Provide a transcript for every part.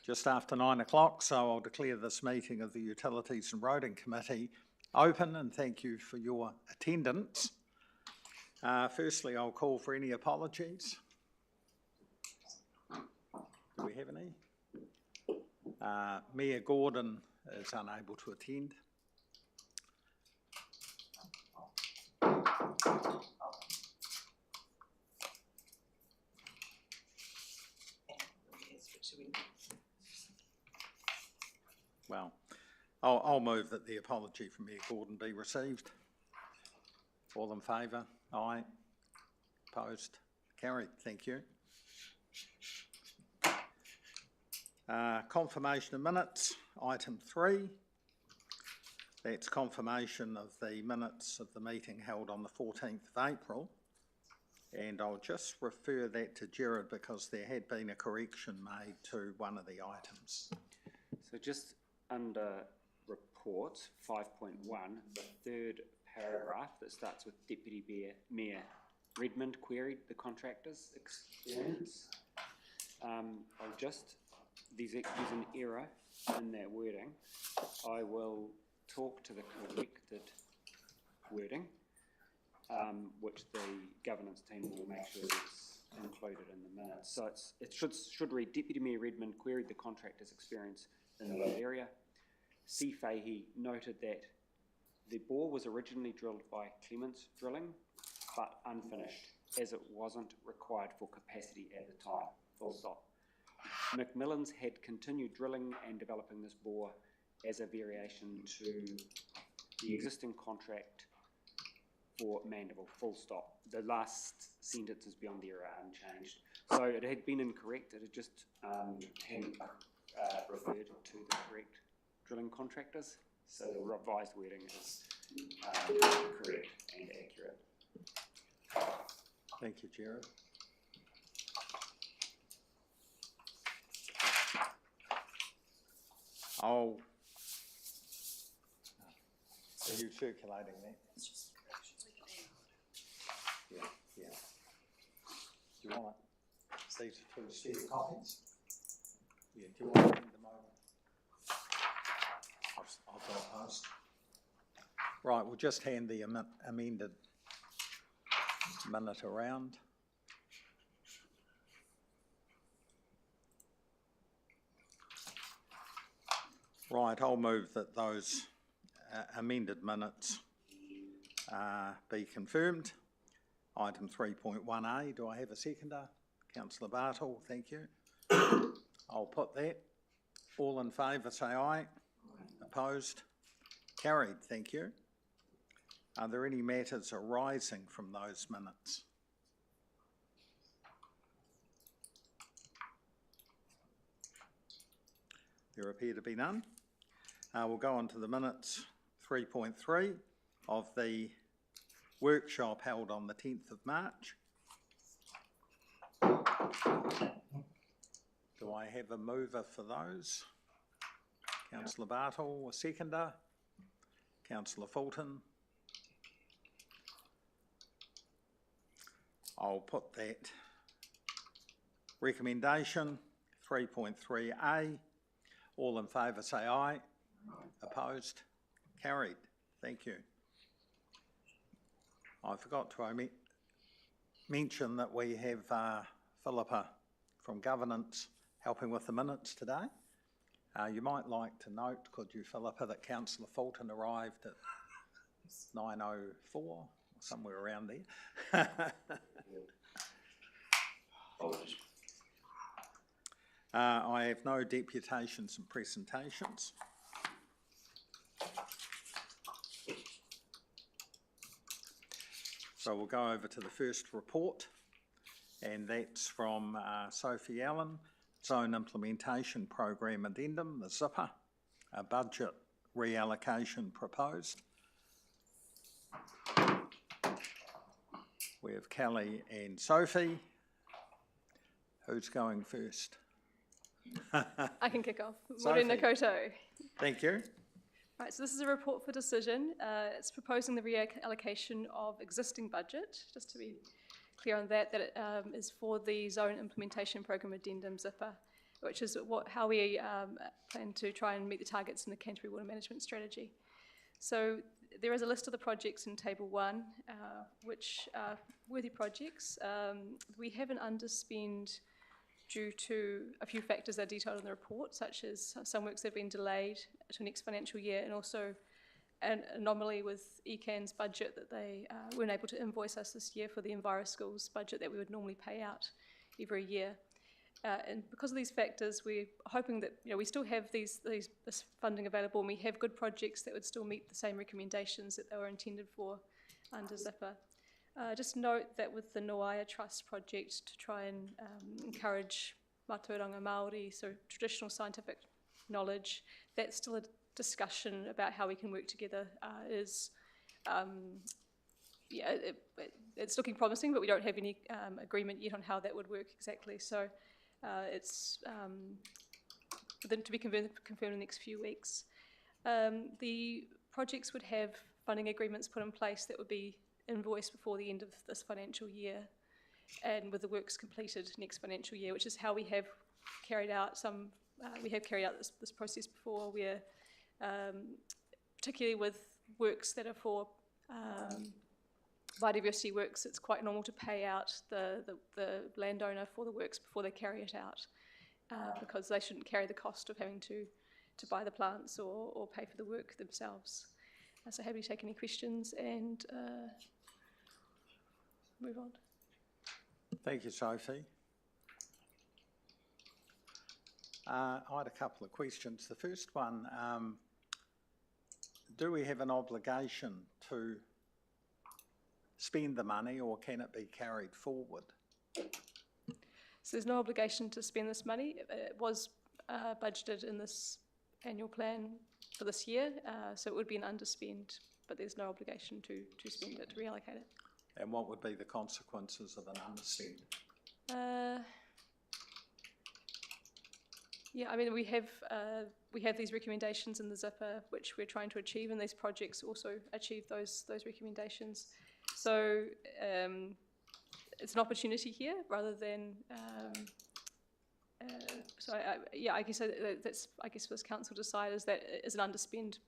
just after 9 o'clock, so I'll declare this meeting of the Utilities and Roading Committee open, and thank you for your attendance. Firstly, I'll call for any apologies. Do we have any? Mayor Gordon is unable to attend. Well, I'll move that the apology from Mayor Gordon be received. All in favour? Aye. Opposed? Carried. Thank you. Confirmation of minutes, item 3. That's confirmation of the minutes of the meeting held on the 14th of April. And I'll just refer that to Gerard because there had been a correction made to one of the items. So just under reports 5.1, the third paragraph that starts with Deputy Mayor Redmond queried the contractor's experience. There's an error in that wording. I will talk to the corrected wording, which the governance team will make sure is included in the minutes. So it should read, Deputy Mayor Redmond queried the contractor's experience in the area. C. Fahey noted that the bore was originally drilled by Clements Drilling, but unfinished, as it wasn't required for capacity at the time, full stop. Macmillan's had continued drilling and developing this bore as a variation to the existing contract for Mandeville, full stop. The last sentence is beyond the error unchanged. So it had been incorrect, it had just hadn't referred to the correct drilling contractors. So the revised wording is correct and accurate. Thank you, Gerard. Are you circulating that? Yeah. Do you want it? These are 2 spare copies. Yeah, do you want to hand them over? I'll go past. Right, we'll just hand the amended minute around. Right, I'll move that those amended minutes be confirmed. Item 3.1a, do I have a seconder? Councillor Bartle, thank you. I'll put that. All in favour say aye. Opposed? Carried, thank you. Are there any matters arising from those minutes? There appear to be none. We'll go on to the minutes 3.3 of the workshop held on the 10th of March. Do I have a mover for those? Councillor Bartle, a seconder. Councillor Fulton. I'll put that recommendation 3.3a. All in favour say aye. Opposed? Carried. Thank you. I forgot to mention that we have Philippa from Governance helping with the minutes today. You might like to note, could you, Philippa, that Councillor Fulton arrived at 9:04 or somewhere around there. I have no deputations and presentations. So we'll go over to the first report, and that's from Sophie Allen, Zone Implementation Program Addendum, the ZIPper, a budget reallocation proposed. We have Kelly and Sophie. Who's going first? I can kick off. Morena koutou. Thank you. Right, so this is a report for decision. It's proposing the reallocation of existing budget, just to be clear on that, it is for the Zone Implementation Program Addendum, ZIPper, which is how we plan to try and meet the targets in the Canterbury Water Management Strategy. So there is a list of the projects in Table 1, which are worthy projects. We have an underspend due to a few factors that are detailed in the report, such as some works that have been delayed to next financial year, and also an anomaly with ECAN's budget that they weren't able to invoice us this year for the EnviroSchools budget that we would normally pay out every year. And because of these factors, we're hoping that we still have this funding available, and we have good projects that would still meet the same recommendations that they were intended for under ZIPA. Just note that with the Noaia Trust project to try and encourage mātauranga Māori, so traditional scientific knowledge, that's still a discussion about how we can work together. It's looking promising, but we don't have any agreement yet on how that would work exactly. So it's to be confirmed in the next few weeks. The projects would have funding agreements put in place that would be invoiced before the end of this financial year, and with the works completed next financial year, which is how we have carried out this process before, where particularly with works that are for biodiversity works, it's quite normal to pay out the landowner for the works before they carry it out, because they shouldn't carry the cost of having to buy the plants or pay for the work themselves. So happy to take any questions and move on. Thank you, Sophie. I had a couple of questions. The first one, do we have an obligation to spend the money, or can it be carried forward? So there's no obligation to spend this money. It was budgeted in this annual plan for this year, so it would be an underspend, but there's no obligation to spend it, to reallocate it. And what would be the consequences of an underspend? Yeah, I mean, we have these recommendations in the ZIPA, which we're trying to achieve, and these projects also achieve those recommendations. So it's an opportunity here rather than. I guess for this council to decide, is an underspend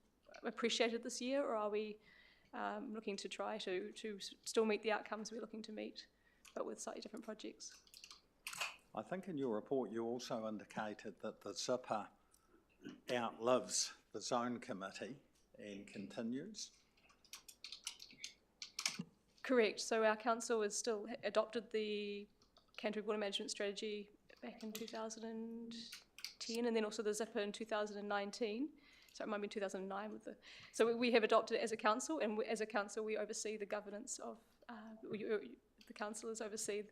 appreciated this year, or are we looking to try to still meet the outcomes we're looking to meet, but with slightly different projects? I think in your report you also indicated that the ZIPA outlives the zone committee and continues. Correct. So our council has still adopted the Canterbury Water Management Strategy back in 2010, and then also the ZIPA in 2019. So it might be 2009 with the. So we have adopted it as a council, and as a council we oversee the governance of. The councillors oversee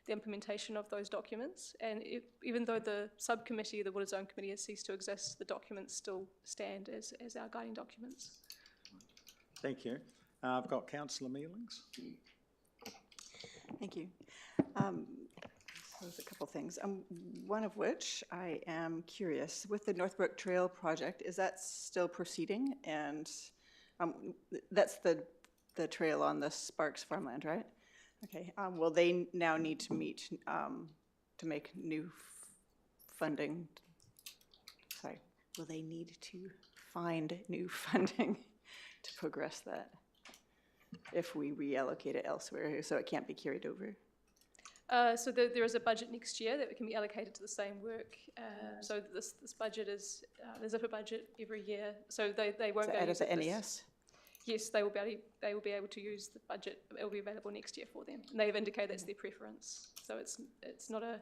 the implementation of those documents, and even though the subcommittee, the Water Zone Committee, has ceased to exist, the documents still stand as our guiding documents. Thank you. I've got Councillor Mealings. Thank you. So there's a couple of things, one of which I am curious, with the Northbrook Trail project, is that still proceeding? And that's the trail on the Sparks farmland, right? Okay, will they now need to meet to make new funding? Sorry, will they need to find new funding to progress that if we reallocate it elsewhere, so it can't be carried over? So there is a budget next year that can be allocated to the same work. So this budget is there's a budget every year, so they won't. So out of the NES. Yes, they will be able to use the budget. It will be available next year for them. And they've indicated that's their preference. So it's not a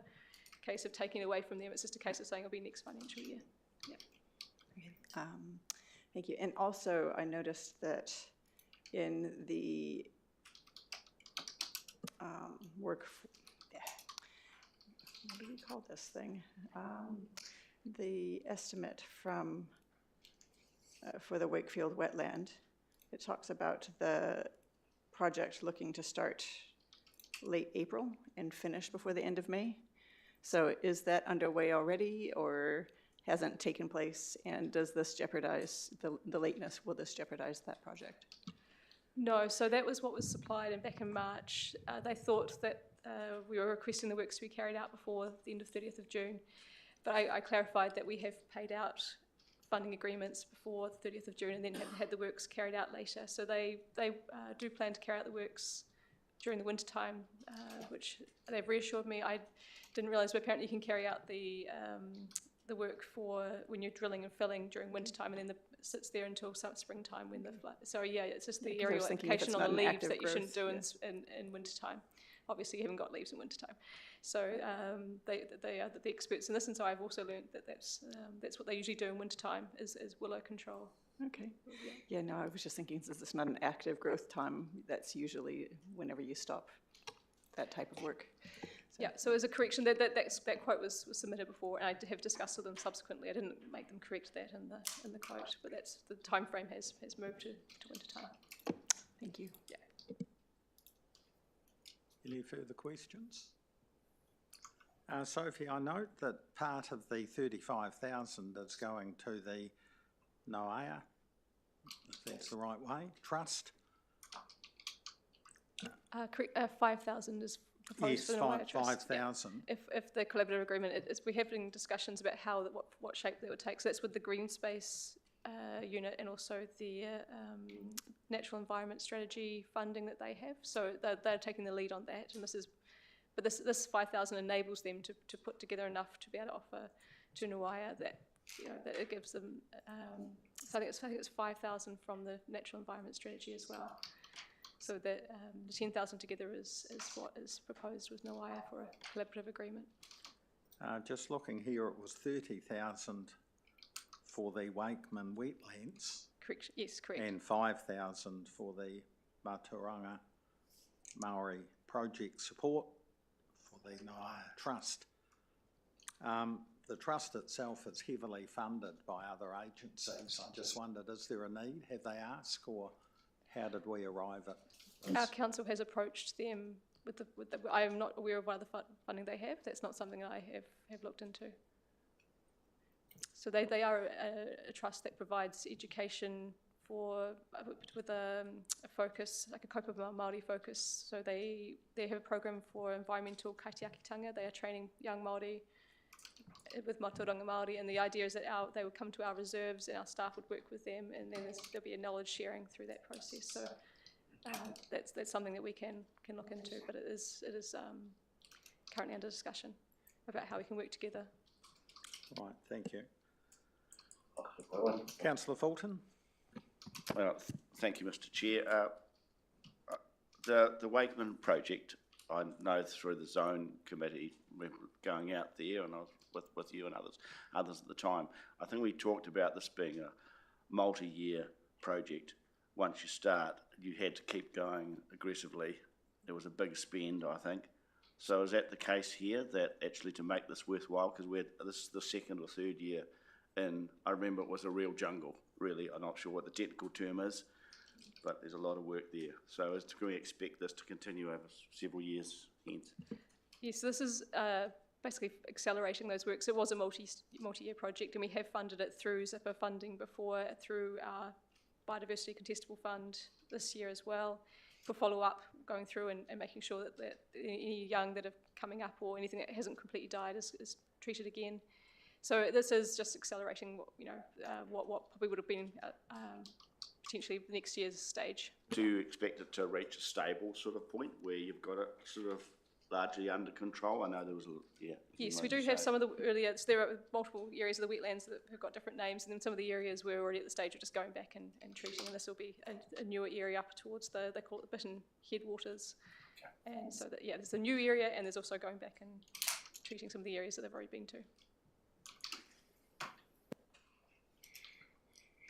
case of taking away from them. It's just a case of saying it'll be next financial year. Yeah. Okay. Thank you. And also, I noticed that in the what do we call this thing? The estimate from for the Wakefield wetland. It talks about the project looking to start late April and finish before the end of May. So is that underway already, or hasn't taken place? And does this jeopardize the lateness? Will this jeopardize that project? No, so that was what was supplied, and back in March, they thought that we were requesting the works to be carried out before the end of 30th of June. But I clarified that we have paid out funding agreements before the 30th of June and then have had the works carried out later. So they do plan to carry out the works during the winter time, which they've reassured me. I didn't realise, but apparently you can carry out the work for when you're drilling and filling during winter time, and then it sits there until springtime when the flood. So yeah, it's just the 'cause I was aerial thinking if application it's on the not an leaves active that you shouldn't do growth, in winter time. Obviously, you haven't got leaves in winter time. So they are the experts in this, and so I've also learned that that's what they usually do in winter time is willow control. Okay. Yeah, no, I was just thinking, since it's not an active growth time, that's usually whenever you stop that type of work. So, Yeah, so as a correction, that quote was submitted before, and I have discussed with them subsequently. I didn't make them correct that in the quote, but that's the time frame has moved to winter time. thank you. Yeah. Any further questions? Sophie, I note that part of the 35,000 is going to the Noah, if that's the right way, trust. Correct. 5,000 is proposed Yes, for the Noah Trust. 5,000. Yeah. If the collaborative agreement, we're having discussions about what shape that would take. So that's with the green space unit and also the natural environment strategy funding that they have. So they're taking the lead on that, and this 5,000 enables them to put together enough to be able to offer to Nuaya that that it gives them. So I think it's 5,000 from the natural environment strategy as well. So that the 10,000 together is what is proposed with Nuaya for a collaborative agreement. Just looking here, it was 30,000 for the Wakeman wetlands. Correct. Yes, correct. And 5,000 for the Maturanga Maori project support for the Noah Trust. The trust itself is heavily funded by other agencies. I just wondered, is there a need? Have they asked, or how did we arrive at this? Our council has approached them with the. I am not aware of what other funding they have. That's not something I have looked into. So they are a trust that provides education with a focus, like a Kaupapa Māori focus. So they have a program for environmental kaitiakitanga. They are training young Māori with Mātauranga Māori, and the idea is that they would come to our reserves and our staff would work with them, and then there'll be a knowledge sharing through that process. So that's something that we can look into, but it is currently under discussion about how we can work together. Right, thank you. Councillor Fulton. Thank you, Mr. Chair. The Wakeman project, I know through the zone committee, we're going out there, and I was with you and others at the time. I think we talked about this being a multi-year project. Once you start, you had to keep going aggressively. There was a big spend, I think. So is that the case here, that actually to make this worthwhile, because this is the second or third year, and I remember it was a real jungle, really. I'm not sure what the technical term is, but there's a lot of work there. So can we expect this to continue over several years hence? Yes, this is basically accelerating those works. It was a multi-year project, and we have funded it through Zipper funding before, through our Biodiversity Contestable Fund this year as well, for follow-up, going through and making sure that any young that are coming up or anything that hasn't completely died is treated again. So this is just accelerating what probably would have been potentially next year's stage. Do you expect it to reach a stable sort of point where you've got it sort of largely under control? I know there was Yes, we do have some of the earlier. There are multiple areas of the wetlands that have got different names, and then some of the areas we're already at the stage of just going back and treating. And this will be a newer area up towards they call it the Bitten headwaters. Okay. And so there's a new area, and there's also going back and treating some of the areas that they've already been to.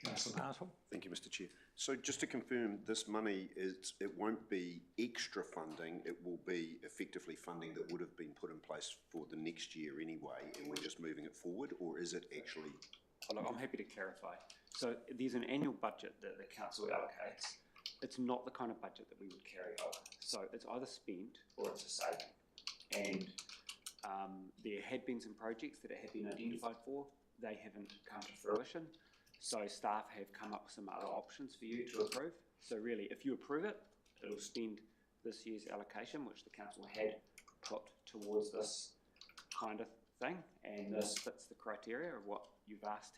Councillor Hartle. Thank you, Mr. Chair. So just to confirm, this money it won't be extra funding, it will be effectively funding that would have been put in place for the next year anyway, and we're just moving it forward, or is it actually? Oh, look, I'm happy to clarify. So there's an annual budget that the council allocates. It's not the kind of budget that we would carry over. So it's either spent or it's a saving. And there had been some projects that had been identified for. They haven't come to fruition. So staff have come up with some other options for you to approve. So really, if you approve it, it'll spend this year's allocation, which the council had put towards this kind of thing, and this fits the criteria of what you've asked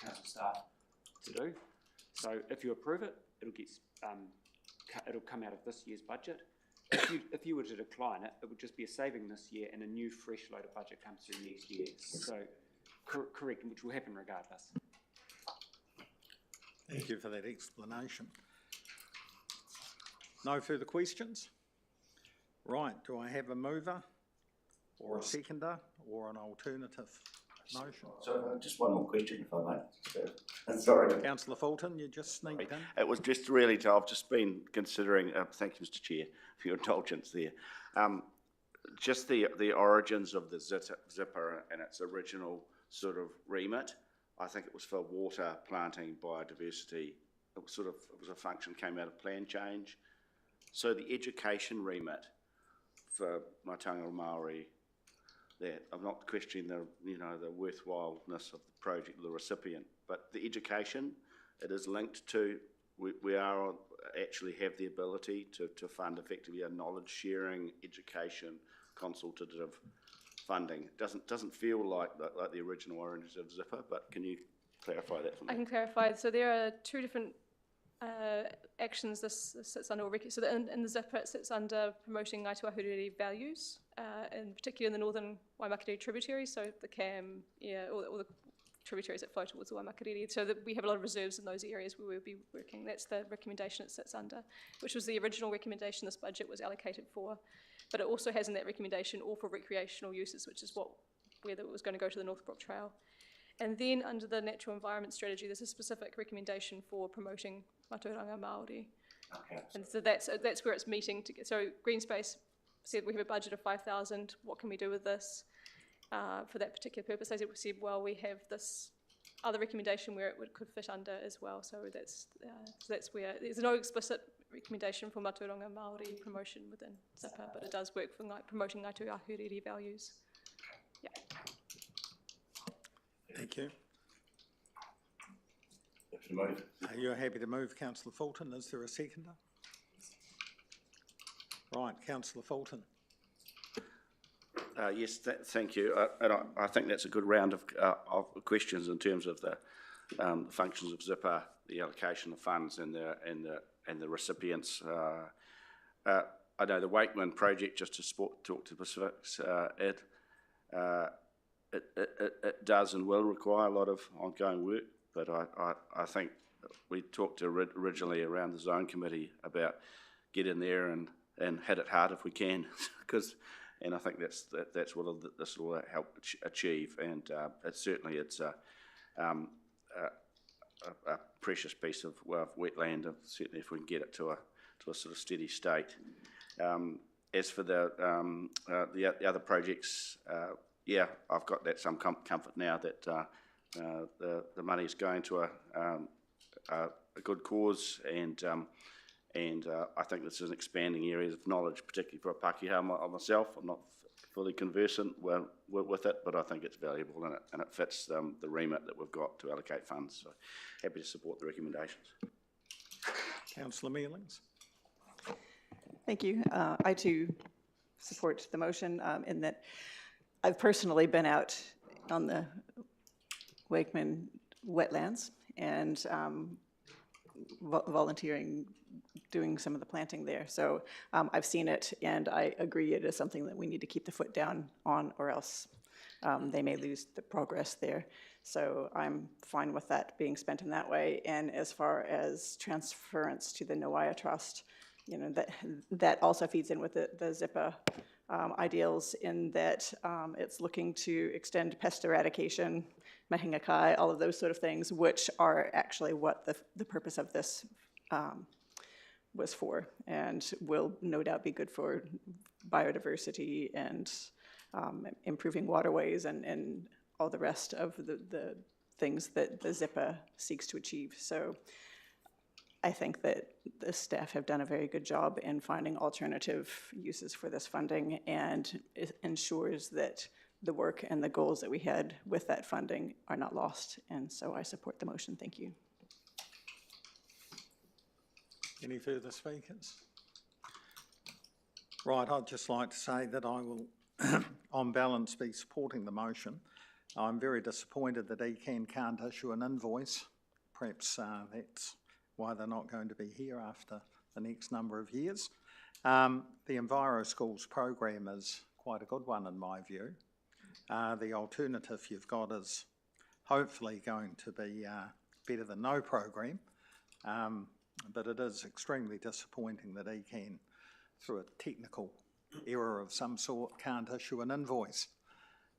council staff to do. So if you approve it, it'll come out of this year's budget. If you were to decline it, it would just be a saving this year and a new fresh load of budget comes through next year. So correct, which will happen regardless. Thank you for that explanation. No further questions? Right, do I have a mover or a seconder or an alternative motion? So just one more question, if I may. Sorry. Councillor Fulton, you just sneaked in. It was just really, I've just been considering, thank you, Mr. Chair, for your indulgence there. Just the origins of the zipper and its original sort of remit. I think it was for water, planting, biodiversity. It was a function came out of plan change. So the education remit for Mātauranga Māori, that I'm not questioning the worthwhileness of the project, the recipient, but the education, it is linked to, we are actually have the ability to fund effectively a knowledge sharing, education, consultative funding. Doesn't feel like the original origins of Zipper, but can you clarify that for me? I can clarify. So there are two different actions this sits under. So in the Zipper, it sits under promoting Ngāi Ahuriri values, in particular in the northern Waimakariri tributary, so the Cam, all the tributaries that flow towards the Waimakariri. So that we have a lot of reserves in those areas where we'll be working. That's the recommendation it sits under, which was the original recommendation this budget was allocated for. But it also has in that recommendation all for recreational uses, which is whether it was going to go to the Northbrook Trail. And then under the natural environment strategy, there's a specific recommendation for promoting Mātauranga Māori. Okay. And so that's where it's meeting. So Green Space said we have a budget of 5,000. What can we do with this for that particular purpose? They said, well, we have this other recommendation where it could fit under as well. So that's where there's no explicit recommendation for Mātauranga Māori promotion within Zipper, but it does work for promoting Ngāi Ahuriri values. Yeah. Thank you. Move. Are you happy to move, Councillor Fulton? Is there a seconder? Right, Councillor Fulton. Yes, thank you. And I think that's a good round of questions in terms of the functions of Zipper, the allocation of funds, and the recipients. I know the Wakeman project, just to talk to the specifics, it does and will require a lot of ongoing work, but I think we talked originally around the zone committee about get in there and hit it hard if we can, and I think that's what this will help achieve, and it's a precious piece of wetland, certainly if we can get it to a sort of steady state. As for the other projects, I've got that some comfort now that the money is going to a good cause, and I think this is an expanding area of knowledge, particularly for a Pākehā myself. I'm not fully conversant with it, but I think it's valuable and it fits the remit that we've got to allocate funds. So happy to support the recommendations. Councillor Mealings. Thank you. I too support the motion in that I've personally been out on the Wakeman wetlands and volunteering doing some of the planting there. So I've seen it, and I agree it is something that we need to keep the foot down on, or else they may lose the progress there. So I'm fine with that being spent in that way. And as far as transference to the Noia Trust, that also feeds in with the Zipper ideals, in that it's looking to extend pest eradication, mahingakai, all of those sort of things, which are actually what the purpose of this was for, and will no doubt be good for biodiversity and improving waterways and all the rest of the things that the Zipper seeks to achieve. So I think that the staff have done a very good job in finding alternative uses for this funding, and it ensures that the work and the goals that we had with that funding are not lost. And so I support the motion. Thank you. Any further speakers? Right, I'd just like to say that I will on balance, be supporting the motion. I'm very disappointed that ECAN can't issue an invoice. Perhaps that's why they're not going to be here after the next number of years. The Enviro Schools program is quite a good one in my view. The alternative you've got is hopefully going to be better than no program, but it is extremely disappointing that ECAN, through a technical error of some sort, can't issue an invoice.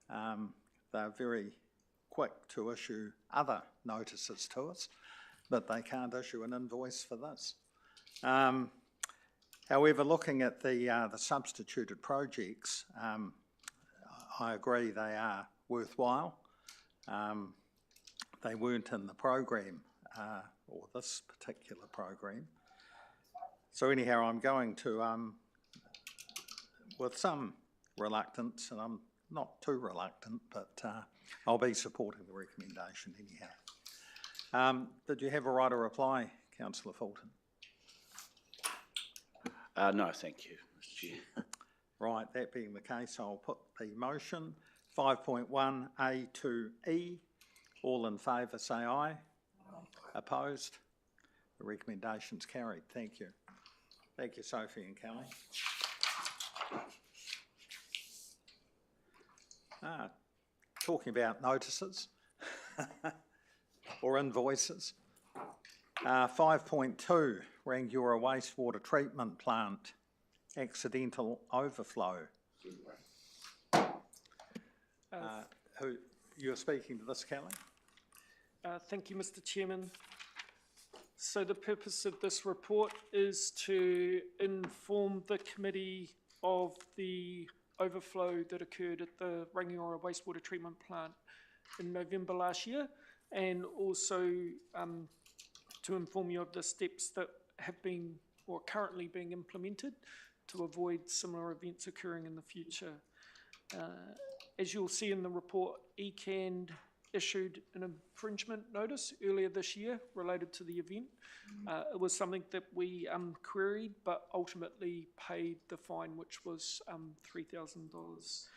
They're very quick to issue other notices to us, but they can't issue an invoice for this. However, looking at the substituted projects, I agree they are worthwhile. They weren't in the program, or this particular program. So anyhow, I'm going to, with some reluctance, and I'm not too reluctant, but I'll be supporting the recommendation anyhow. Did you have a right of reply, Councillor Fulton? No, thank you, Mr. Chair. Right, that being the case, I'll put the motion 5.1A to E. All in favour say aye. Opposed? The recommendation's carried. Thank you. Thank you, Sophie and Kelly. Talking about notices or invoices. 5.2, Rangiora Wastewater Treatment Plant, accidental overflow. Who you're speaking to this, Kelly? Thank you, Mr. Chairman. So the purpose of this report is to inform the committee of the overflow that occurred at the Rangiora Wastewater Treatment Plant in November last year, and also to inform you of the steps that have been or currently being implemented to avoid similar events occurring in the future. As you'll see in the report, ECAN issued an infringement notice earlier this year related to the event. It was something that we queried, but ultimately paid the fine, which was $3,000.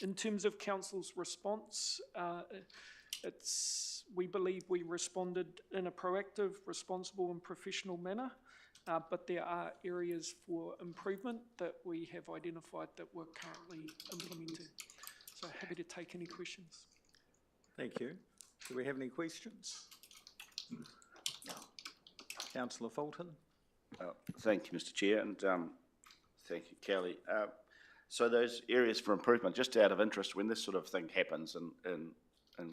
In terms of council's response, we believe we responded in a proactive, responsible and professional manner, but there are areas for improvement that we have identified that we're currently implementing. So happy to take any questions. Thank you. Do we have any questions? Councillor Fulton. Thank you, Mr. Chair, and thank you, Kelly. So those areas for improvement, just out of interest, when this sort of thing happens in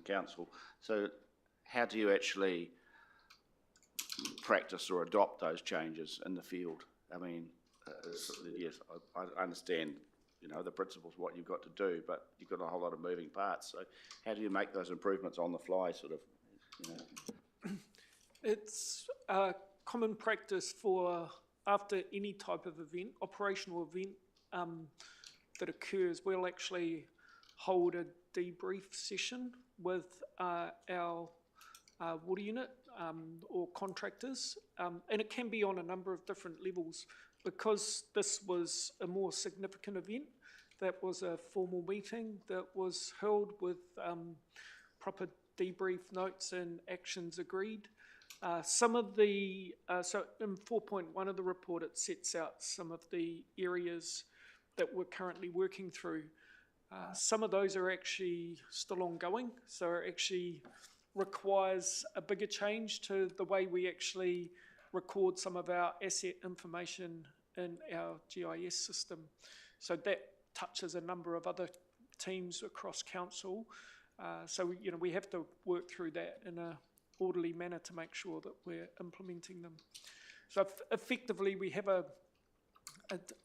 council, so how do you actually practice or adopt those changes in the field? I mean, yes, I understand, you know, the principles, what you've got to do, but you've got a whole lot of moving parts. So how do you make those improvements on the fly, sort of, you know? It's common practice for, after any type of event, operational event that occurs, we'll actually hold a debrief session with our water unit or contractors, and it can be on a number of different levels. Because this was a more significant event, that was a formal meeting that was held with proper debrief notes and actions agreed. Some of the, so in 4.1 of the report, it sets out some of the areas that we're currently working through. Some of those are actually still ongoing, so it actually requires a bigger change to the way we actually record some of our asset information in our GIS system. So that touches a number of other teams across council. So, you know, we have to work through that in a orderly manner to make sure that we're implementing them. So effectively, we have a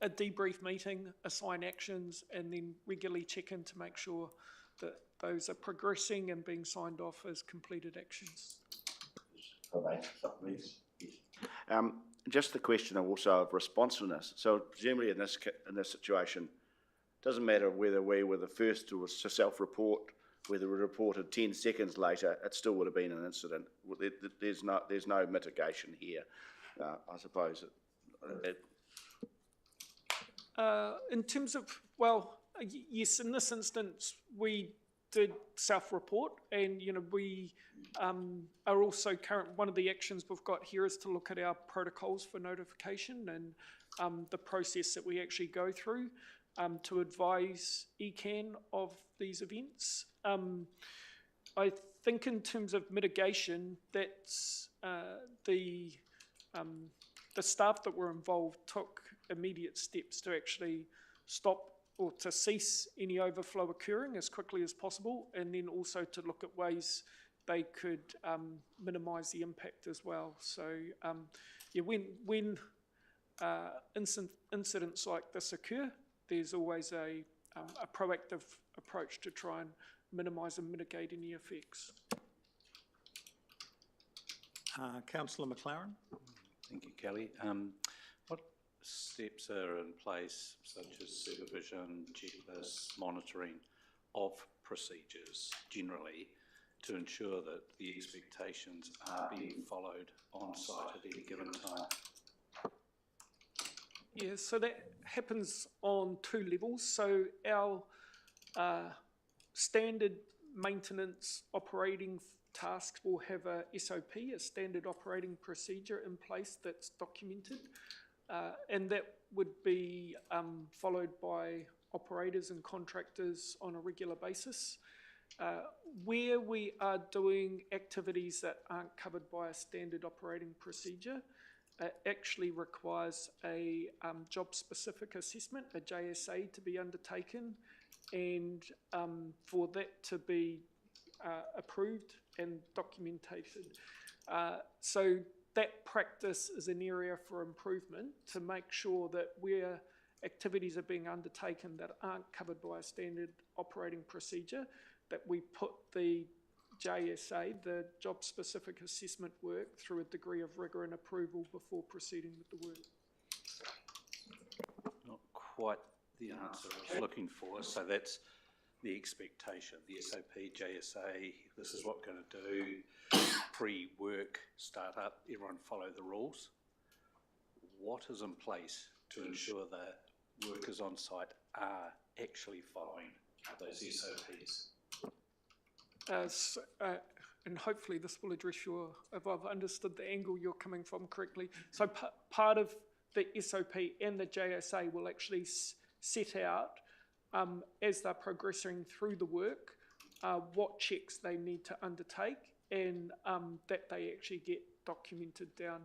debrief meeting, assign actions, and then regularly check in to make sure that those are progressing and being signed off as completed actions. Just the question also of responsiveness. So presumably in this situation, it doesn't matter whether we were the first to self-report, whether we reported 10 seconds later, it still would have been an incident. There's no mitigation here, I suppose. In terms of, well, Yes, in this instance, we did self-report, and we are also one of the actions we've got here is to look at our protocols for notification and the process that we actually go through to advise ECAN of these events. I think in terms of mitigation, that's the staff that were involved took immediate steps to actually stop or to cease any overflow occurring as quickly as possible, and then also to look at ways they could minimise the impact as well. So, when incidents like this occur, there's always a proactive approach to try and minimise and mitigate any effects. Councillor McLaren? Thank you, Kelly. What steps are in place, such as supervision, checklists, monitoring of procedures generally, to ensure that the expectations are being followed on site at any given time? Yeah, so that happens on two levels. So our standard maintenance operating tasks will have a SOP, a standard operating procedure in place that's documented, and that would be followed by operators and contractors on a regular basis. Where we are doing activities that aren't covered by a standard operating procedure, actually requires a job-specific assessment, a JSA, to be undertaken, and for that to be approved and documented. So that practice is an area for improvement to make sure that where activities are being undertaken that aren't covered by a standard operating procedure, that we put the JSA, the job-specific assessment work, through a degree of rigour and approval before proceeding with the work. Not quite the answer I was looking for. So that's the expectation, the SOP, JSA, this is what we're going to do, pre-work, start up, everyone follow the rules. What is in place to ensure that workers on site are actually following those SOPs? And hopefully this will address if I've understood the angle you're coming from correctly. So part of the SOP and the JSA will actually set out, as they're progressing through the work, what checks they need to undertake, and that they actually get documented down.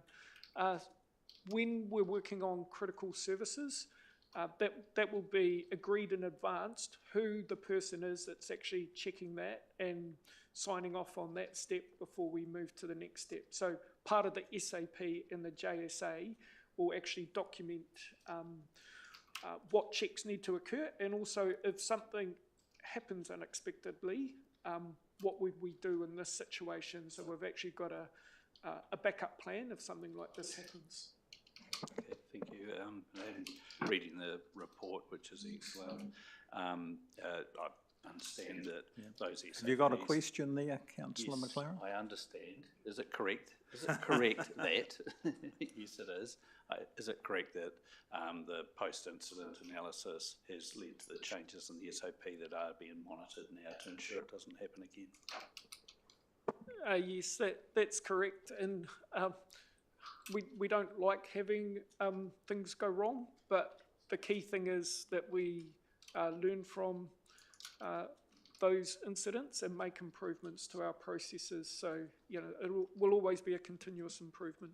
When we're working on critical services, that will be agreed in advance who the person is that's actually checking that and signing off on that step before we move to the next step. So part of the SAP and the JSA will actually document what checks need to occur, and also if something happens unexpectedly, what would we do in this situation? So we've actually got a backup plan if something like this happens. Okay, thank you. And reading the report, which is excellent, I understand that those SOPs... Have you got a question there, Councillor Yes, McLaren? I understand. Is it correct? Is it correct that... Yes, it is. Is it correct that the post-incident analysis has led to the changes in the SOP that are being monitored now to ensure it doesn't happen again? Yes, that's correct. And we don't like having things go wrong, but the key thing is that we learn from those incidents and make improvements to our processes. So, it will always be a continuous improvement.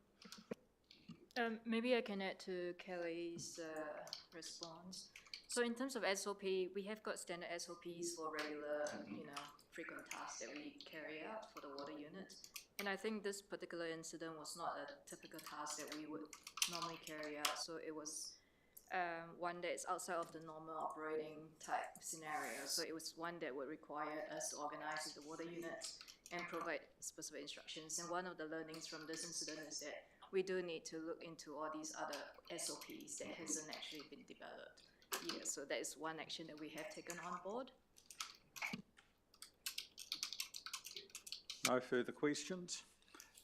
Maybe I can add to Kelly's response. So in terms of SOP, we have got standard SOPs for regular, frequent tasks that we carry out for the water units. And I think this particular incident was not a typical task that we would normally carry out. So it was one that is outside of the normal operating type scenario. So it was one that would require us to organize with the water units and provide specific instructions. And one of the learnings from this incident is that we do need to look into all these other SOPs that hasn't actually been developed yet. So that is one action that we have taken on board. No further questions?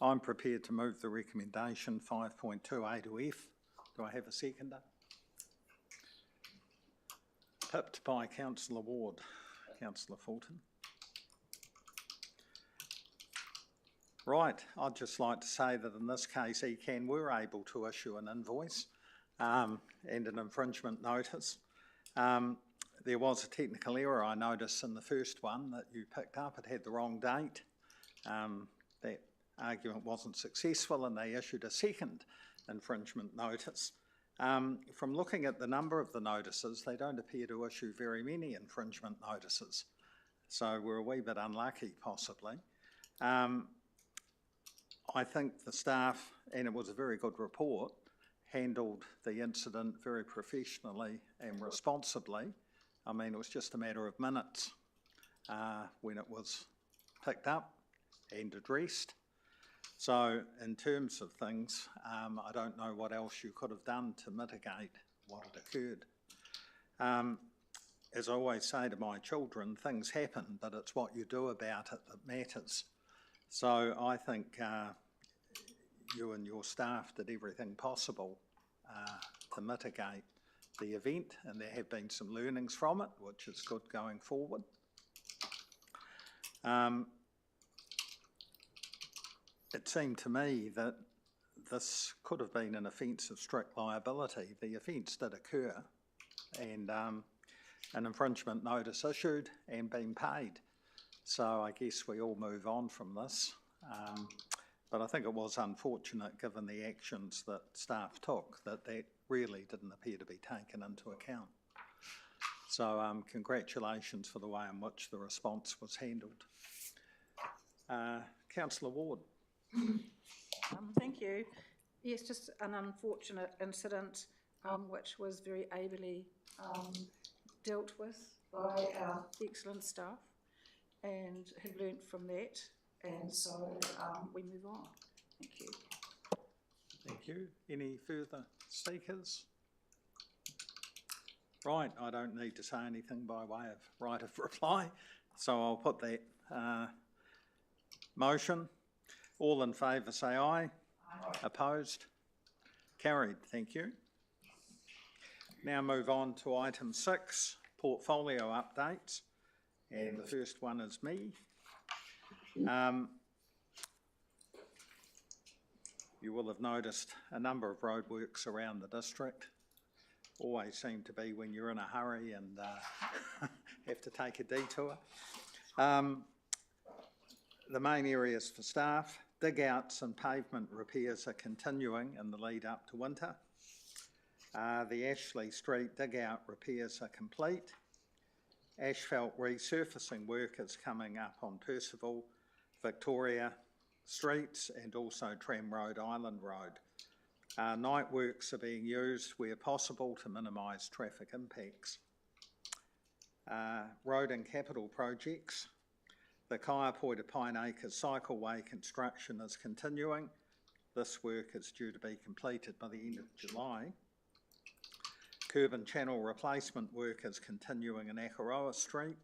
I'm prepared to move the recommendation 5.28 to F. Do I have a seconder? Tipped by councillor Ward. Councillor Fulton. Right, I'd just like to say that in this case, ECAN were able to issue an invoice and an infringement notice. There was a technical error I noticed in the first one that you picked up. It had the wrong date. That argument wasn't successful and they issued a second infringement notice. From looking at the number of the notices, they don't appear to issue very many infringement notices. So we're a wee bit unlucky, possibly. I think the staff, and it was a very good report, handled the incident very professionally and responsibly. I mean, it was just a matter of minutes when it was picked up and addressed. So in terms of things, I don't know what else you could have done to mitigate what had occurred. As I always say to my children, things happen, but it's what you do about it that matters. So I think you and your staff did everything possible to mitigate the event, and there have been some learnings from it, which is good going forward. It seemed to me that this could have been an offence of strict liability. The offence did occur, and an infringement notice issued and been paid. So I guess we all move on from this. But I think it was unfortunate, given the actions that staff took, that really didn't appear to be taken into account. So congratulations for the way in which the response was handled. Councillor Ward. Thank you. Yes, just an unfortunate incident which was very ably dealt with by our excellent staff and have learnt from that, and so we move on. Thank you. Thank you. Any further speakers? Right, I don't need to say anything by way of right of reply, so I'll put that motion. All in favour say aye. Aye. Opposed? Carried, thank you. Now move on to item 6, portfolio updates, and the first one is me. You will have noticed a number of roadworks around the district. Always seem to be when you're in a hurry and have to take a detour. The main areas for staff: dig-outs and pavement repairs are continuing in the lead up to winter. The Ashley Street dig-out repairs are complete. Asphalt resurfacing work is coming up on Percival, Victoria streets, and also Tram Road, Island Road. Night works are being used where possible to minimise traffic impacts. Road and capital projects. The Kaiapoi to Pine Acres cycleway construction is continuing. This work is due to be completed by the end of July. Curb and channel replacement work is continuing in Akaroa Street.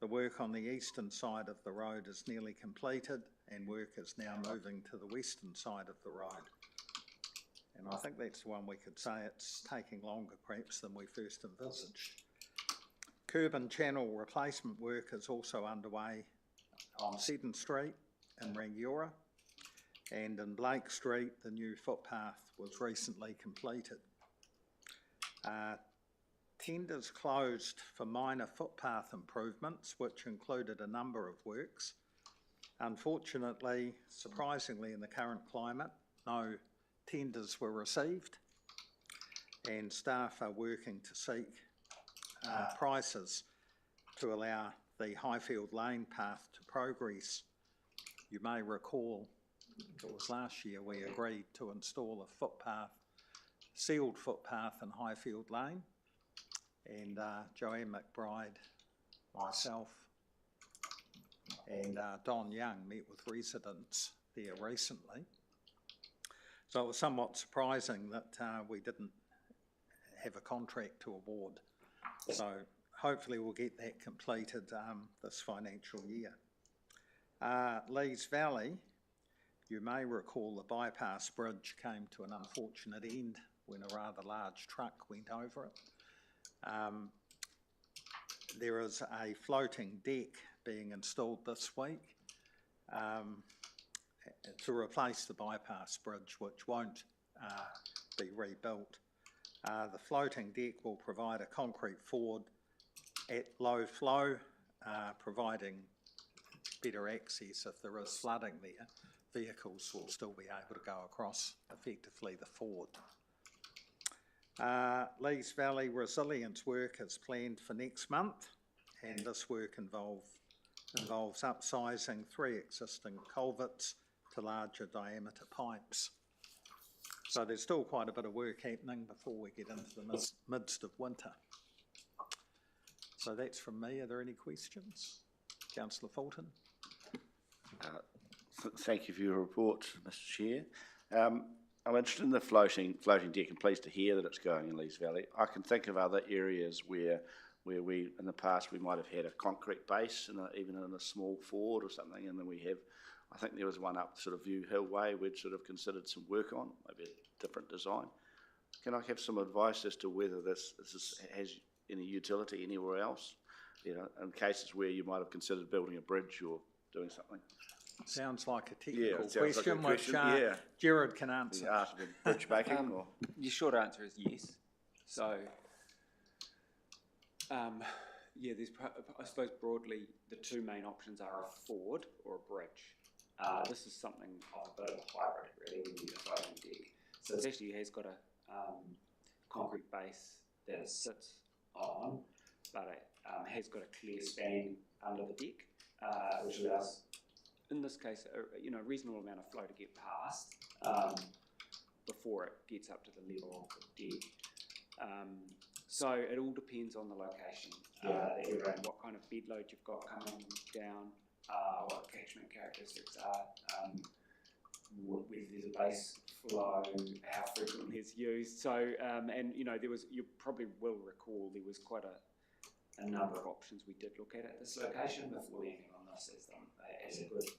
The work on the eastern side of the road is nearly completed, and work is now moving to the western side of the road. And I think that's the one we could say it's taking longer perhaps than we first envisaged. Curb and channel replacement work is also underway on Seddon Street in Rangiora, and in Blake Street the new footpath was recently completed. Tenders closed for minor footpath improvements, which included a number of works. Unfortunately, surprisingly in the current climate, no tenders were received, and staff are working to seek prices to allow the Highfield Lane path to progress. You may recall, it was last year we agreed to install a footpath, sealed footpath in Highfield Lane, and Joanne McBride, myself, and Don Young met with residents there recently. So it was somewhat surprising that we didn't have a contract to award. So hopefully we'll get that completed this financial year. Lees Valley, you may recall the bypass bridge came to an unfortunate end when a rather large truck went over it. there is a floating deck being installed this week to replace the bypass bridge, which won't be rebuilt. The floating deck will provide a concrete ford at low flow, providing better access if there is flooding there. Vehicles will still be able to go across effectively the ford. Lees Valley resilience work is planned for next month, and this work involves upsizing 3 existing culverts to larger diameter pipes. So there's still quite a bit of work happening before we get into the midst of winter. So that's from me. Are there any questions? Councillor Fulton. Thank you for your report, Mr. Chair. I'm interested in the floating deck and pleased to hear that it's going in Lees Valley. I can think of other areas where we, in the past, we might have had a concrete base, even in a small ford or something, and then we have, I think there was one up sort of View Hill Way we'd sort of considered some work on, maybe a different design. Can I have some advice as to whether this has any utility anywhere else? You know, in cases where you might have considered building a bridge or doing something. Sounds like a technical question, which Gerard can answer. Yeah, bridge making or? Your short answer is yes. So, there's, I suppose broadly, the two main options are a ford or a bridge. This is something of a bit of a hybrid, really, when you use a floating deck. So it actually has got a concrete base that it sits on, but it has got a clear span under the deck, which allows, in this case, a reasonable amount of flow to get past before it gets up to the level of the deck. So it all depends on the location, and what kind of bed load you've got coming down, what the catchment characteristics are, whether there's a base flow, how frequently it's used. So, and you probably will recall there was quite a number of options we did look at this location before landing on this as a good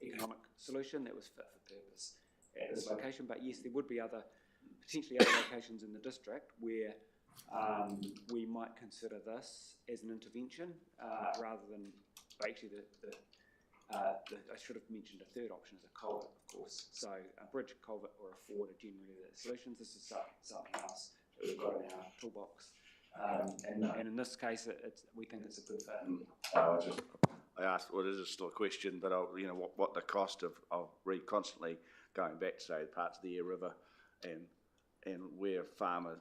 economic solution that was fit for purpose at this location. But yes, there would be potentially other locations in the district where we might consider this as an intervention rather than, actually I should have mentioned a third option as a culvert, of course. So a bridge, culvert or a ford are generally the solutions. This is something else that we've got in our toolbox. And in this case, we think it's a good fit. I asked, well, it is still a question, but what the cost of constantly going back to, say, parts of the Eyre River and where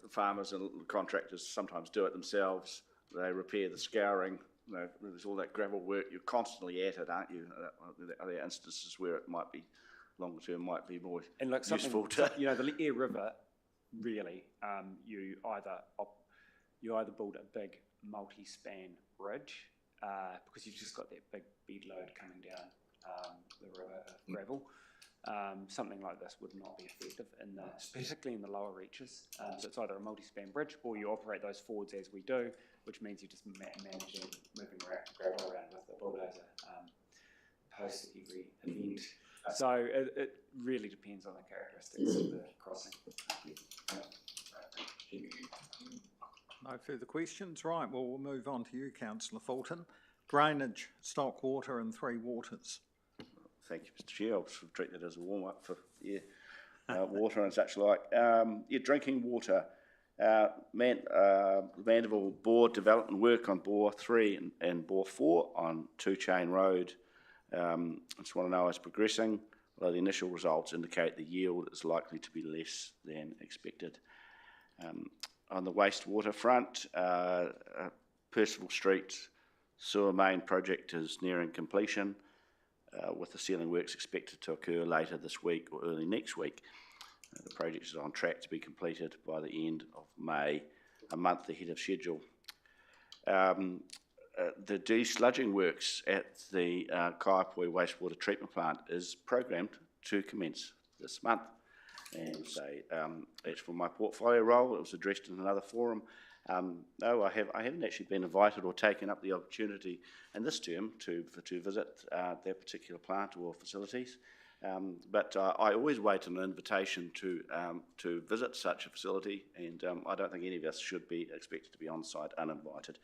farmers and contractors sometimes do it themselves. They repair the scouring. There's all that gravel work. You're constantly at it, aren't you? Are there instances where it might be longer term, might be more useful to? The Eyre River, really, you either build a big multi-span bridge because you've just got that big bed load coming down the river of gravel. Something like this would not be effective, particularly in the lower reaches. So it's either a multi-span bridge or you operate those fords as we do, which means you're just managing moving gravel around with the bulldozer post every event. So it really depends on the characteristics of the crossing. No further questions? Right, well, we'll move on to you, Councillor Fulton. Drainage, stock water and 3 waters. Thank you, Mr. Chair. I'll sort of treat that as a warm-up for water and such like. Drinking water. Mandeville bore development work on bore 3 and bore 4 on 2 Chain Road. I just want to know how it's progressing, although the initial results indicate the yield is likely to be less than expected. On the wastewater front, Percival Street sewer main project is nearing completion, with the sealing works expected to occur later this week or early next week. The project is on track to be completed by the end of May, a month ahead of schedule. The desludging works at the Kaiapoi wastewater treatment plant is programmed to commence this month. And so that's for my portfolio role. It was addressed in another forum. No, I haven't actually been invited or taken up the opportunity in this term to visit that particular plant or facilities. But I always wait an invitation to visit such a facility, and I don't think any of us should be expected to be on site uninvited.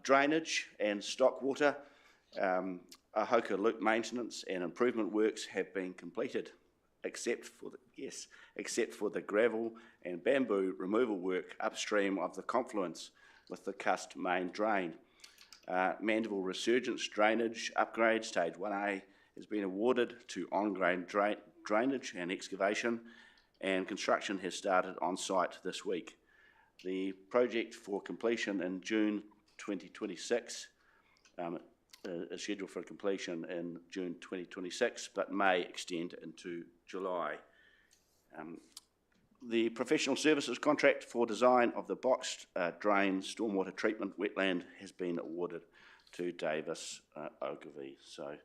Drainage and stock water, Ahoka Loop maintenance and improvement works have been completed, except for the gravel and bamboo removal work upstream of the confluence with the Cust main drain. Mandeville Resurgence drainage upgrade, stage 1A, has been awarded to on-grade drainage and excavation, and construction has started on site this week. The project for completion in June 2026 is scheduled for completion in June 2026, but may extend into July. The professional services contract for design of the boxed drain stormwater treatment wetland has been awarded to Davis Ogilvy. So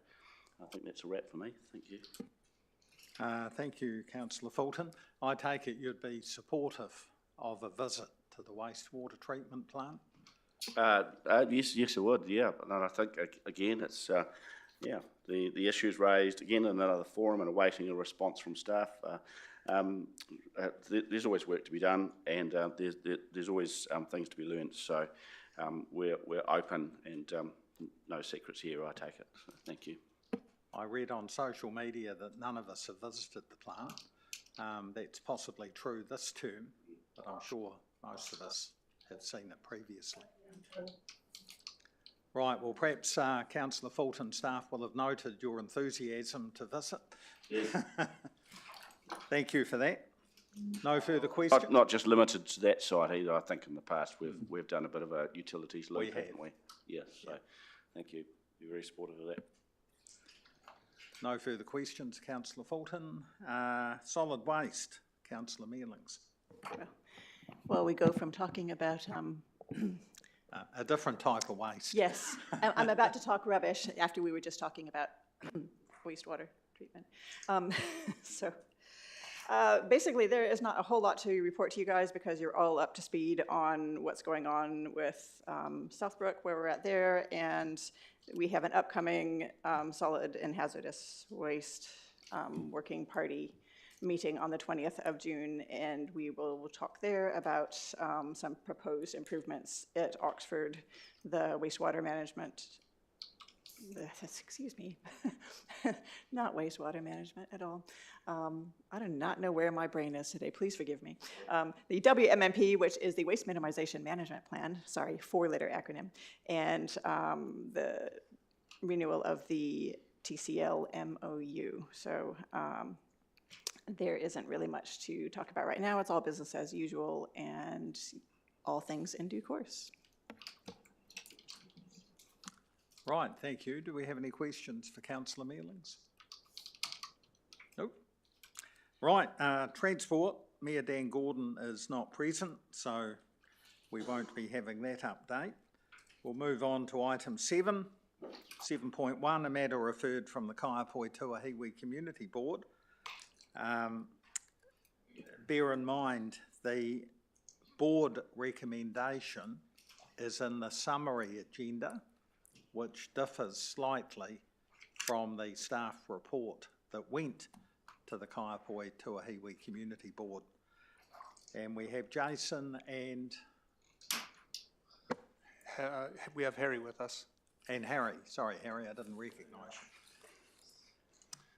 I think that's a wrap for me. Thank you. Thank you, Councillor Fulton. I take it you'd be supportive of a visit to the wastewater treatment plant? Yes, I would, yeah. And I think, again, it's, the issues raised, again, in another forum and awaiting a response from staff. There's always work to be done, and there's always things to be learned. So we're open, and no secrets here, I take it. So thank you. I read on social media that none of us have visited the plant. That's possibly true this term, but I'm sure most of us have seen it previously. Right, well, perhaps Councillor Fulton staff will have noted your enthusiasm to visit. Yes. Thank you for that. No further questions? Not just limited to that site either. I think in the past we've done a bit of a utilities loop, haven't we? Yes, so thank you. You're very supportive of that. No further questions, Councillor Fulton. Solid waste, Councillor Mealings. Well, we go from talking about a different type of waste. yes, I'm about to talk rubbish after we were just talking about wastewater treatment. Basically, there is not a whole lot to report to you guys because you're all up to speed on what's going on with Southbrook, where we're at there, and we have an upcoming solid and hazardous waste working party meeting on the 20th of June, and we will talk there about some proposed improvements at Oxford, the wastewater management, excuse me, not wastewater management at all. I do not know where my brain is today, please forgive me. The WMMP, which is the Waste Minimization Management Plan, sorry, 4-letter acronym, and the renewal of the TCL MOU. So there isn't really much to talk about right now. It's all business as usual and all things in due course. Right, thank you. Do we have any questions for Councillor Mealings? Nope. Right, transport. Mayor Dan Gordon is not present, so we won't be having that update. We'll move on to item 7, 7.1, a matter referred from the Kaiapoi Tuahiwi Community Board. Bear in mind, the board recommendation is in the summary agenda, which differs slightly from the staff report that went to the Kaiapoi Tuahiwi Community Board. And we have Jason and... we have Harry with us. And Harry. Sorry, Harry, I didn't recognise you.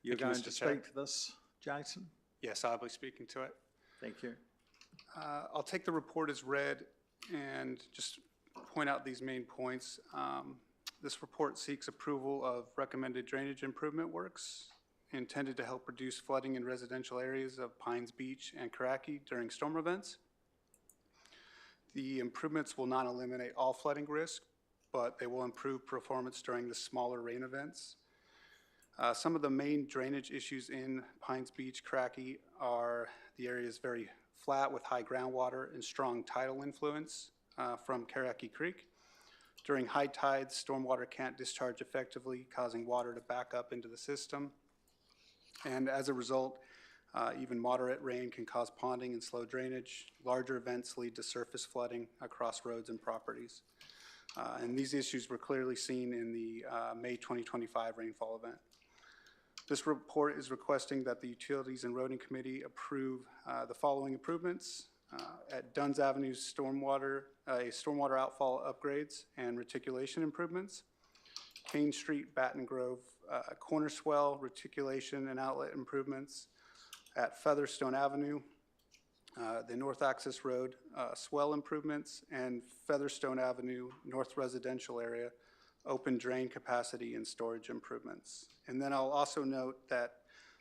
You're going to speak to this, Jason? Yes, I'll be speaking to it. Thank you. I'll take the report as read and just point out these main points. This report seeks approval of recommended drainage improvement works intended to help reduce flooding in residential areas of Pines Beach and Karaki during storm events. The improvements will not eliminate all flooding risk, but they will improve performance during the smaller rain events. Some of the main drainage issues in Pines Beach, Karaki are the area is very flat with high groundwater and strong tidal influence from Karaki Creek. During high tides, stormwater can't discharge effectively, causing water to back up into the system. And as a result, even moderate rain can cause ponding and slow drainage. Larger events lead to surface flooding across roads and properties. And these issues were clearly seen in the May 2025 rainfall event. This report is requesting that the Utilities and Roading Committee approve the following improvements. At Duns Avenue, stormwater outfall upgrades and reticulation improvements. Kane Street, Baton Grove, corner swell, reticulation and outlet improvements. At Featherstone Avenue, the North Access Road, swell improvements, and Featherstone Avenue, North Residential Area, open drain capacity and storage improvements. And then I'll also note that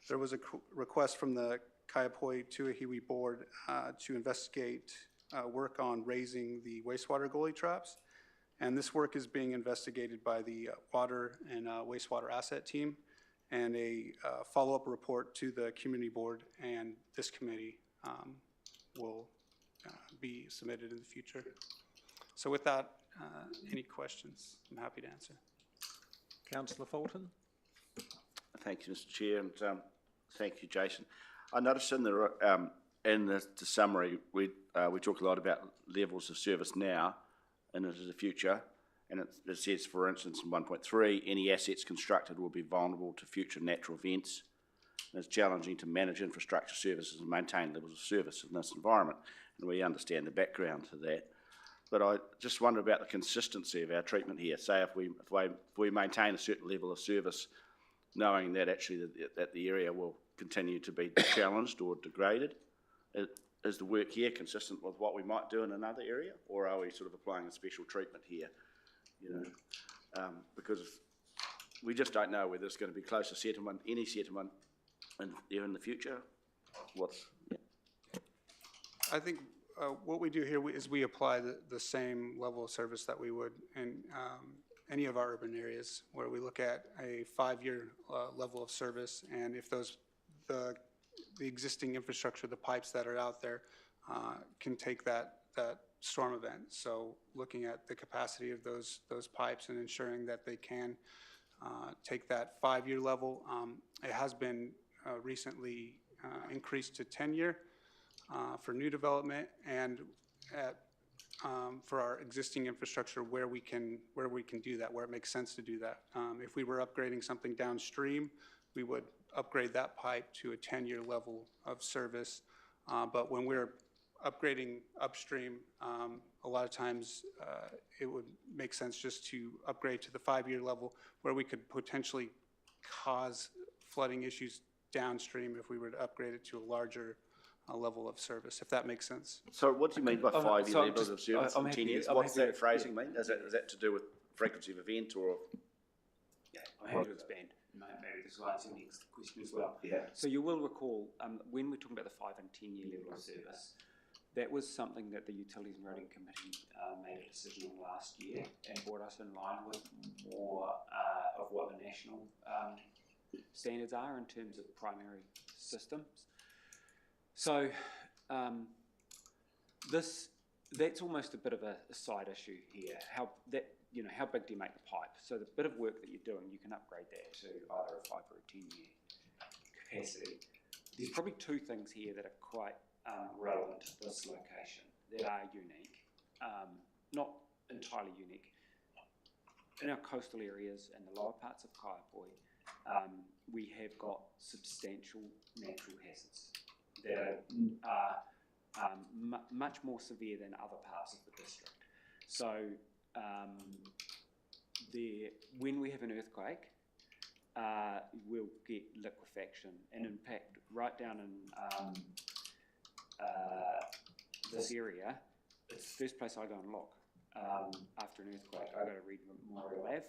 there was a request from the Kaiapoi-Tuahiwi Board to investigate work on raising the wastewater goalie traps. And this work is being investigated by the Water and Wastewater Asset Team, and a follow-up report to the Community Board and this committee will be submitted in the future. So with that, any questions? I'm happy to answer. Councillor Fulton? Thank you, Mr. Chair, and thank you, Jason. I noticed in the summary we talk a lot about levels of service now and into the future, and it says, for instance, in 1.3, any assets constructed will be vulnerable to future natural events. And it's challenging to manage infrastructure services and maintain levels of service in this environment, and we understand the background to that. But I just wonder about the consistency of our treatment here. Say if we maintain a certain level of service, knowing that actually that the area will continue to be challenged or degraded, is the work here consistent with what we might do in another area, or are we sort of applying a special treatment here? You know, because we just don't know whether there's going to be closer settlement, any settlement, in the future. I think what we do here is we apply the same level of service that we would in any of our urban areas, where we look at a 5-year level of service, and if the existing infrastructure, the pipes that are out there, can take that storm event. So looking at the capacity of those pipes and ensuring that they can take that 5-year level. It has been recently increased to 10-year for new development, and for our existing infrastructure where we can do that, where it makes sense to do that. If we were upgrading something downstream, we would upgrade that pipe to a 10-year level of service. But when we're upgrading upstream, a lot of times it would make sense just to upgrade to the 5-year level, where we could potentially cause flooding issues downstream if we were to upgrade it to a larger level of service, if that makes sense. So what do you mean by 5-year levels of service in 10 years? What's that phrasing mean? Is that to do with frequency of event, or? Yeah, I have to expand. Maybe this will answer the next question as well. Yeah. So you will recall, when we're talking about the 5 and 10-year level of service, that was something that the Utilities and Roading Committee made a decision on last year and brought us in line with more of what the national standards are in terms of primary systems. So that's almost a bit of a side issue here. How big do you make the pipe? So the bit of work that you're doing, you can upgrade that to either a 5 or a 10-year capacity. There's probably 2 things here that are quite relevant to this location that are unique, not entirely unique. In our coastal areas and the lower parts of Kaiapoi, we have got substantial natural hazards that are much more severe than other parts of the district. So when we have an earthquake, we'll get liquefaction, and in fact, right down in this area, it's the first place I go and look after an earthquake. I go to Reed Memorial Ave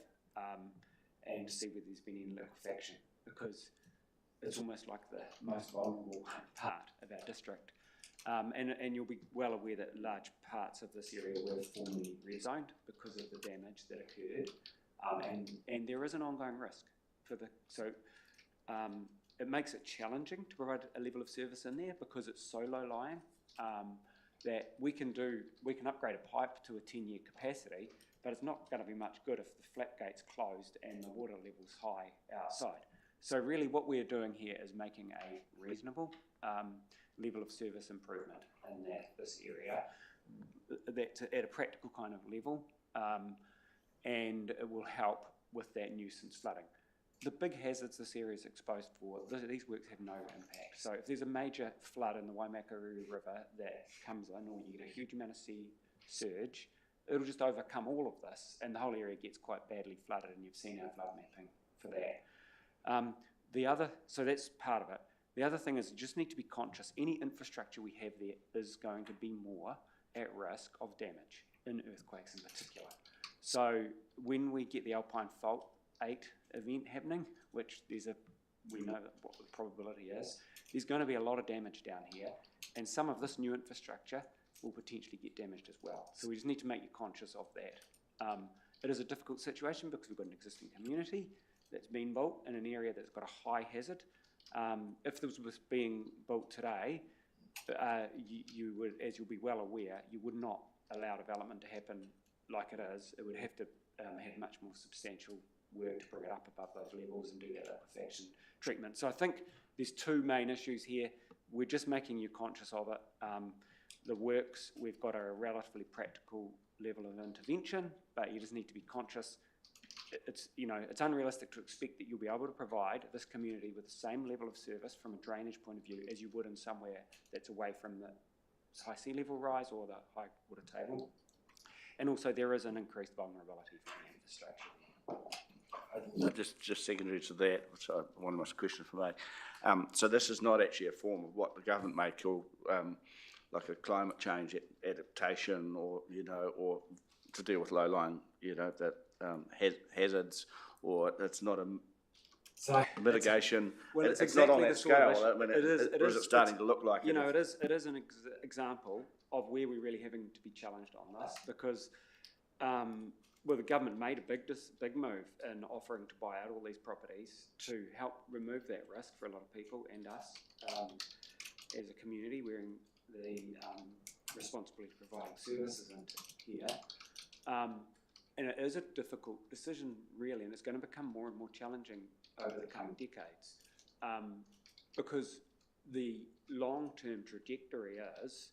and see whether there's been any liquefaction, because it's almost like the most vulnerable part of our district. And you'll be well aware that large parts of this area were formerly rezoned because of the damage that occurred, and there is an ongoing risk it makes it challenging to provide a level of service in there, because it's so low lying that we can upgrade a pipe to a 10-year capacity, but it's not going to be much good if the flap gate's closed and the water level's high outside. So really what we're doing here is making a reasonable level of service improvement in this area, that's at a practical kind of level, and it will help with that nuisance flooding. the big hazards this area is exposed for, these works have no impact. So if there's a major flood in the Waimakariri River that comes in, or you get a huge amount of sea surge, it'll just overcome all of this, and the whole area gets quite badly flooded, and you've seen our flood mapping for that. So that's part of it. The other thing is you just need to be conscious. Any infrastructure we have there is going to be more at risk of damage, in earthquakes in particular. So when we get the Alpine Fault 8 event happening, which we know what the probability is, there's going to be a lot of damage down here, and some of this new infrastructure will potentially get damaged as well. So we just need to make you conscious of that. It is a difficult situation because we've got an existing community that's been built in an area that's got a high hazard. If this was being built today, you would, as you'll be well aware, you would not allow development to happen like it is. It would have to have much more substantial work to bring it up above those levels and do that liquefaction treatment. So I think there's two main issues here. We're just making you conscious of it. The works, we've got a relatively practical level of intervention, but you just need to be conscious. It's unrealistic to expect that you'll be able to provide this community with the same level of service from a drainage point of view as you would in somewhere that's away from the high sea level rise or the high water table. And also there is an increased vulnerability for the infrastructure. Just secondary to that, which one of my questions for me. So this is not actually a form of what the government may call like a climate change adaptation, or or to deal with low-lying, that hazards, or it's not a mitigation. It's exactly not on that scale. I mean, is it starting to look like it? It is an example of where we're really having to be challenged on this, because the government made a big move in offering to buy out all these properties to help remove that risk for a lot of people and us as a community wearing the responsibility for providing services into here. And it is a difficult decision, really, and it's going to become more and more challenging over the coming decades, because the long-term trajectory is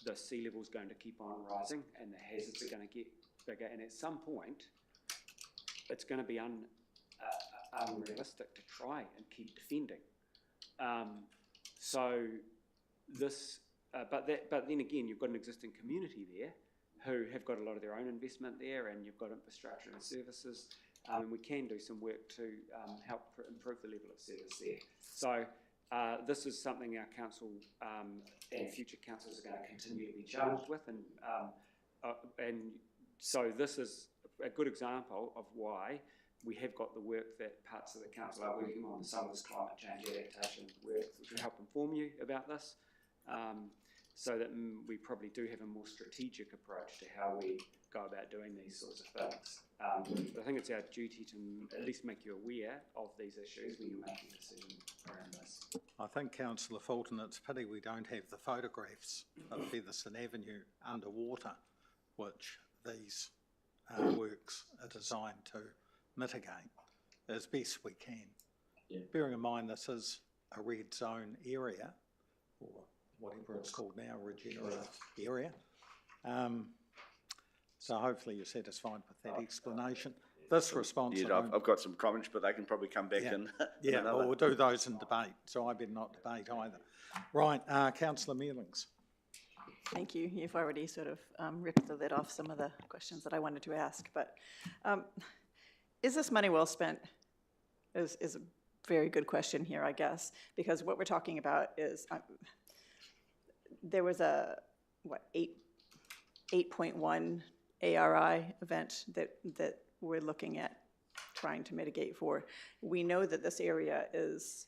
the sea level is going to keep on rising and the hazards are going to get bigger, and at some point it's going to be unrealistic to try and keep defending. But then again, you've got an existing community there who have got a lot of their own investment there, and you've got infrastructure and services, and we can do some work to help improve the level of service there. So this is something our council and future councils are going to continue to be challenged with, and so this is a good example of why we have got the work that parts of the council are working on, some of this climate change adaptation work, which will help inform you about this. So that we probably do have a more strategic approach to how we go about doing these sorts of things. But I think it's our duty to at least make you aware of these issues when you're making a decision around this. I think, Councillor Fulton, it's a pity we don't have the photographs of Featherston Avenue underwater, which these works are designed to mitigate as best we can. Yeah. Bearing in mind this is a red zone area, or whatever it's called now, regenerative area. So hopefully you're satisfied with that explanation. This response... Yeah, I've got some comments, but they can probably come back in well, we'll do those in debate, so I better not debate either. Right, Councillor Mealings. Thank you. You've already sort of ripped the lid off some of the questions that I wanted to ask, but is this money well spent? Is a very good question here, I guess, because what we're talking about is... there was a, 8.1 ARI event that we're looking at trying to mitigate for. We know that this area is,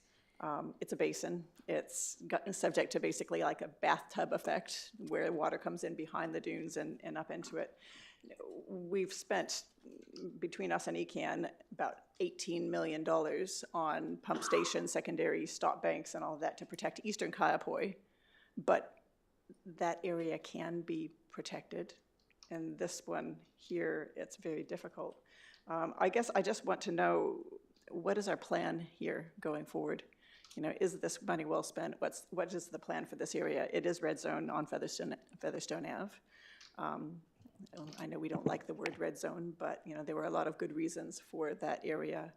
it's a basin. It's subject to basically like a bathtub effect where water comes in behind the dunes and up into it. We've spent, between us and ECAN, about $18 million on pump stations, secondary stop banks and all of that to protect eastern Kaiapoi, but that area can be protected, and this one here, it's very difficult. I guess I just want to know, what is our plan here going forward? Is this money well spent? What is the plan for this area? It is red zone on Featherstone Ave. I know we don't like the word red zone, but there were a lot of good reasons for that area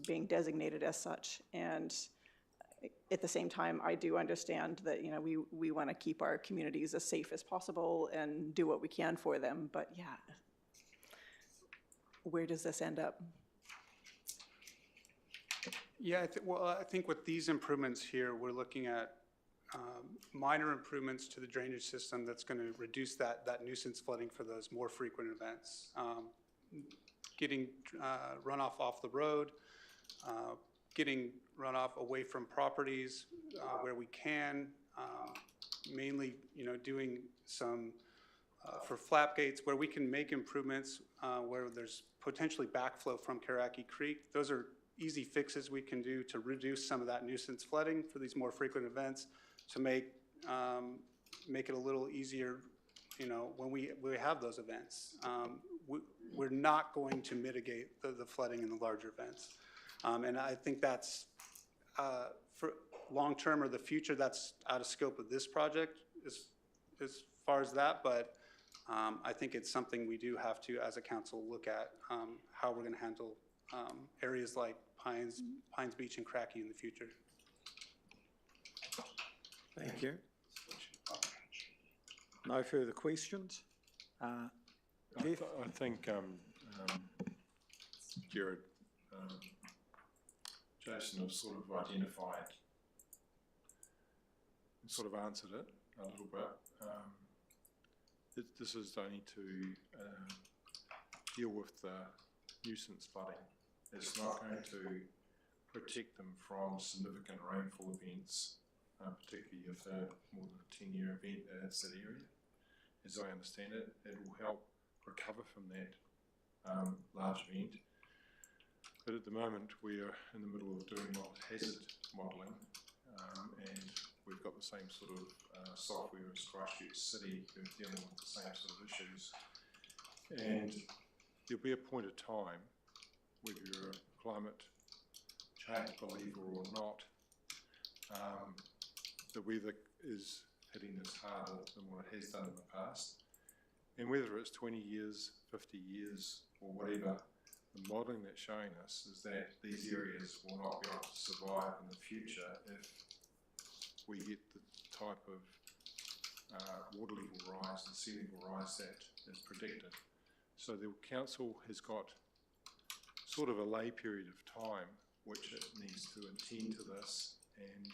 being designated as such. And at the same time, I do understand that, you know, we want to keep our communities as safe as possible and do what we can for them. But yeah, where does this end up? Yeah, I think with these improvements here, we're looking at minor improvements to the drainage system that's going to reduce that nuisance flooding for those more frequent events. Getting runoff off the road, getting runoff away from properties where we can, mainly, you know, doing some for flap gates where we can make improvements where there's potentially backflow from Karaki Creek. Those are easy fixes we can do to reduce some of that nuisance flooding for these more frequent events, to make it a little easier, you know, when we have those events. We're not going to mitigate the flooding in the larger events. And I think that's, for long-term or the future, that's out of scope of this project as far as that, but I think it's something we do have to, as a council, look at how we're going to handle areas like Pines Beach and Cracky in the future. Thank you. No further questions? Jeff? I think, Jared, Jason has sort of identified and sort of answered it a little bit. This is only to deal with the nuisance flooding. It's not going to protect them from significant rainfall events, particularly if they're more than a 10-year event that's that area. As I understand it, it will help recover from that large event. But at the moment, we're in the middle of doing hazard modelling, and we've got the same sort of software as Christchurch City, who are dealing with the same sort of issues. And there'll be a point of time, whether you're a climate change believer or not, the weather is hitting us harder than what it has done in the past. And whether it's 20 years, 50 years, or whatever, the modelling that's showing us is that these areas will not be able to survive in the future if we get the type of water level rise and sea level rise that is predicted. So the council has got sort of a lay period of time which it needs to attend to this, and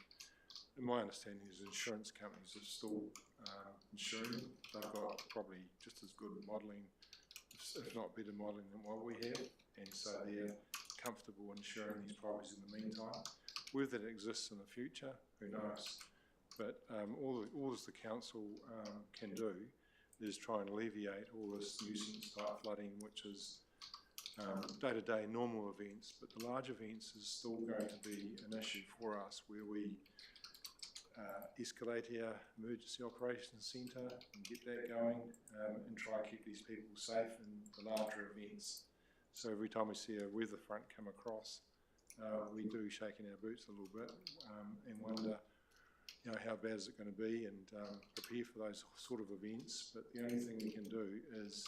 in my understanding is insurance companies are still insuring them. They've got probably just as good modelling, if not better modelling than what we have, and so they're comfortable insuring these properties in the meantime. Whether that exists in the future, who knows? But all the council can do is try and alleviate all this nuisance type flooding, which is day-to-day normal events, but the large events is still going to be an issue for us, where we escalate our emergency operations centre and get that going, and try and keep these people safe in the larger events. So every time we see a weather front come across, we do shake in our boots a little bit and wonder, you know, how bad is it going to be, and prepare for those sort of events. But the only thing we can do is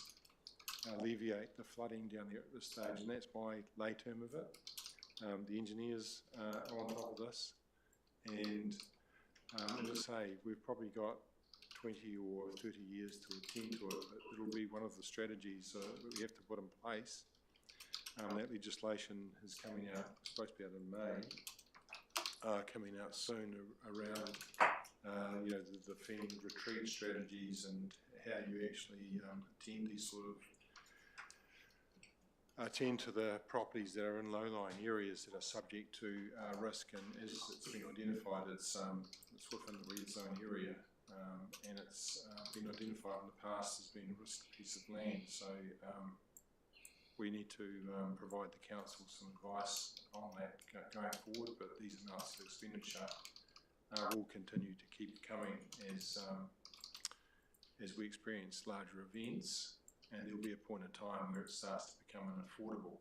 alleviate the flooding down there at this stage, and that's my lay term of it. The engineers are on top of this, and as I say, we've probably got 20 or 30 years to attend to it, but it'll be one of the strategies that we have to put in place. That legislation is coming out, supposed to be out in May, coming out soon, around you know, the defend retreat strategies and how you actually attend these sort of attend to the properties that are in low-lying areas that are subject to risk. And as it's been identified, it's within the red zone area, and it's been identified in the past as being a risky piece of land. So we need to provide the council some advice on that going forward, but these amounts of expenditure will continue to keep coming as we experience larger events, and there'll be a point in time where it starts to become unaffordable,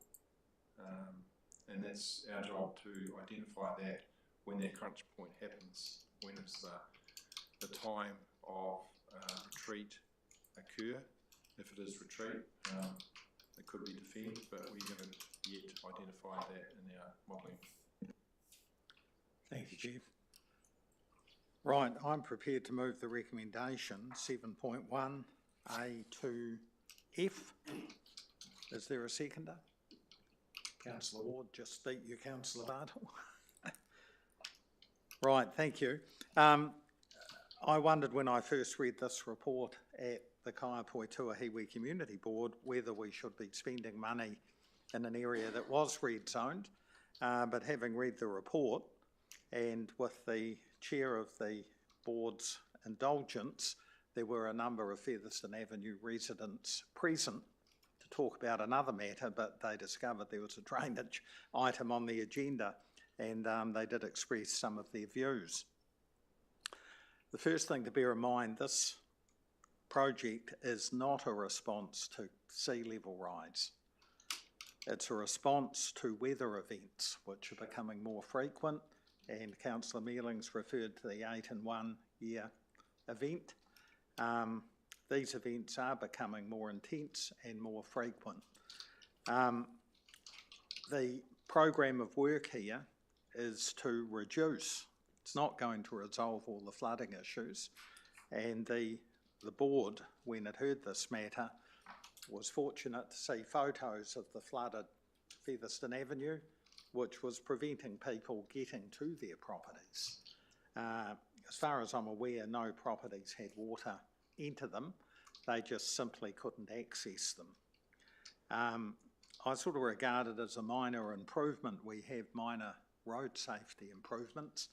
and that's our job to identify that when that crunch point happens, when it's the time of retreat occur, if it is retreat, that could be deferred, but we haven't yet identified that in our modelling. Thank you, Chief. Right, I'm prepared to move the recommendation 7.1A2F. Is there a seconder? Councillor Ward, just beat you, Councillor Bartle. Right, thank you. I wondered when I first read this report at the Kaiapoi Tuahiwi Community Board whether we should be spending money in an area that was red zoned, but having read the report and with the chair of the board's indulgence, there were a number of Featherston Avenue residents present to talk about another matter, but they discovered there was a drainage item on the agenda, and they did express some of their views. The first thing to bear in mind, this project is not a response to sea level rise. It's a response to weather events, which are becoming more frequent, and Councillor Mealings referred to the 8-in-1 year event. These events are becoming more intense and more frequent. The program of work here is to reduce. It's not going to resolve all the flooding issues, and the board, when it heard this matter, was fortunate to see photos of the flooded Featherston Avenue, which was preventing people getting to their properties. As far as I'm aware, no properties had water enter them. They just simply couldn't access them. I sort of regard it as a minor improvement. We have minor road safety improvements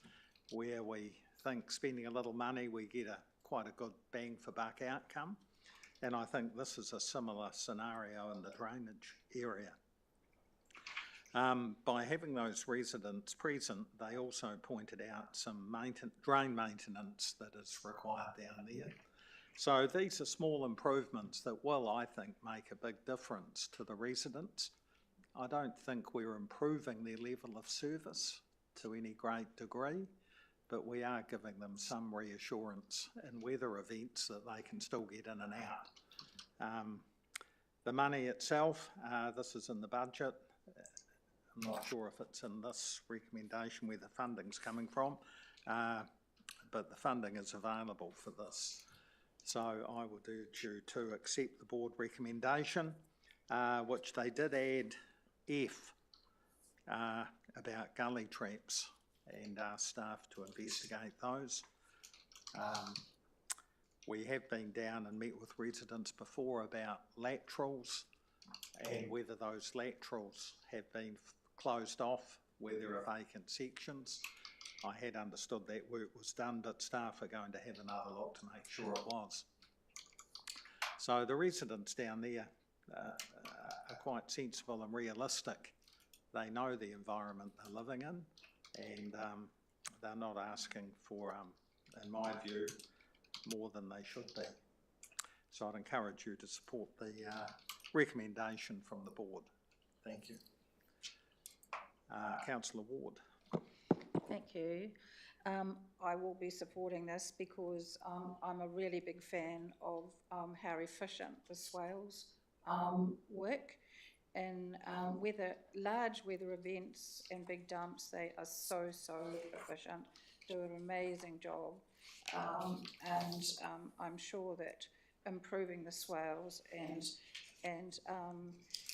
where we think spending a little money we get quite a good bang for buck outcome, and I think this is a similar scenario in the drainage area. By having those residents present, they also pointed out some drain maintenance that is required down there. So these are small improvements that will, I think, make a big difference to the residents. I don't think we're improving their level of service to any great degree, but we are giving them some reassurance in weather events that they can still get in and out. The money itself, this is in the budget. I'm not sure if it's in this recommendation where the funding's coming from, but the funding is available for this. So I would urge you to accept the board recommendation, which they did add F about gully traps and ask staff to investigate those. We have been down and met with residents before about laterals and whether those laterals have been closed off where there are vacant sections. I had understood that work was done, but staff are going to have another look to make sure it was. So the residents down there are quite sensible and realistic. They know the environment they're living in, and they're not asking for, in my view, more than they should be. So I'd encourage you to support the recommendation from the board. Thank you. Councillor Ward. Thank you. I will be supporting this because I'm a really big fan of how efficient the swales work. And large weather events and big dumps, they are so efficient, do an amazing job. And I'm sure that improving the swales and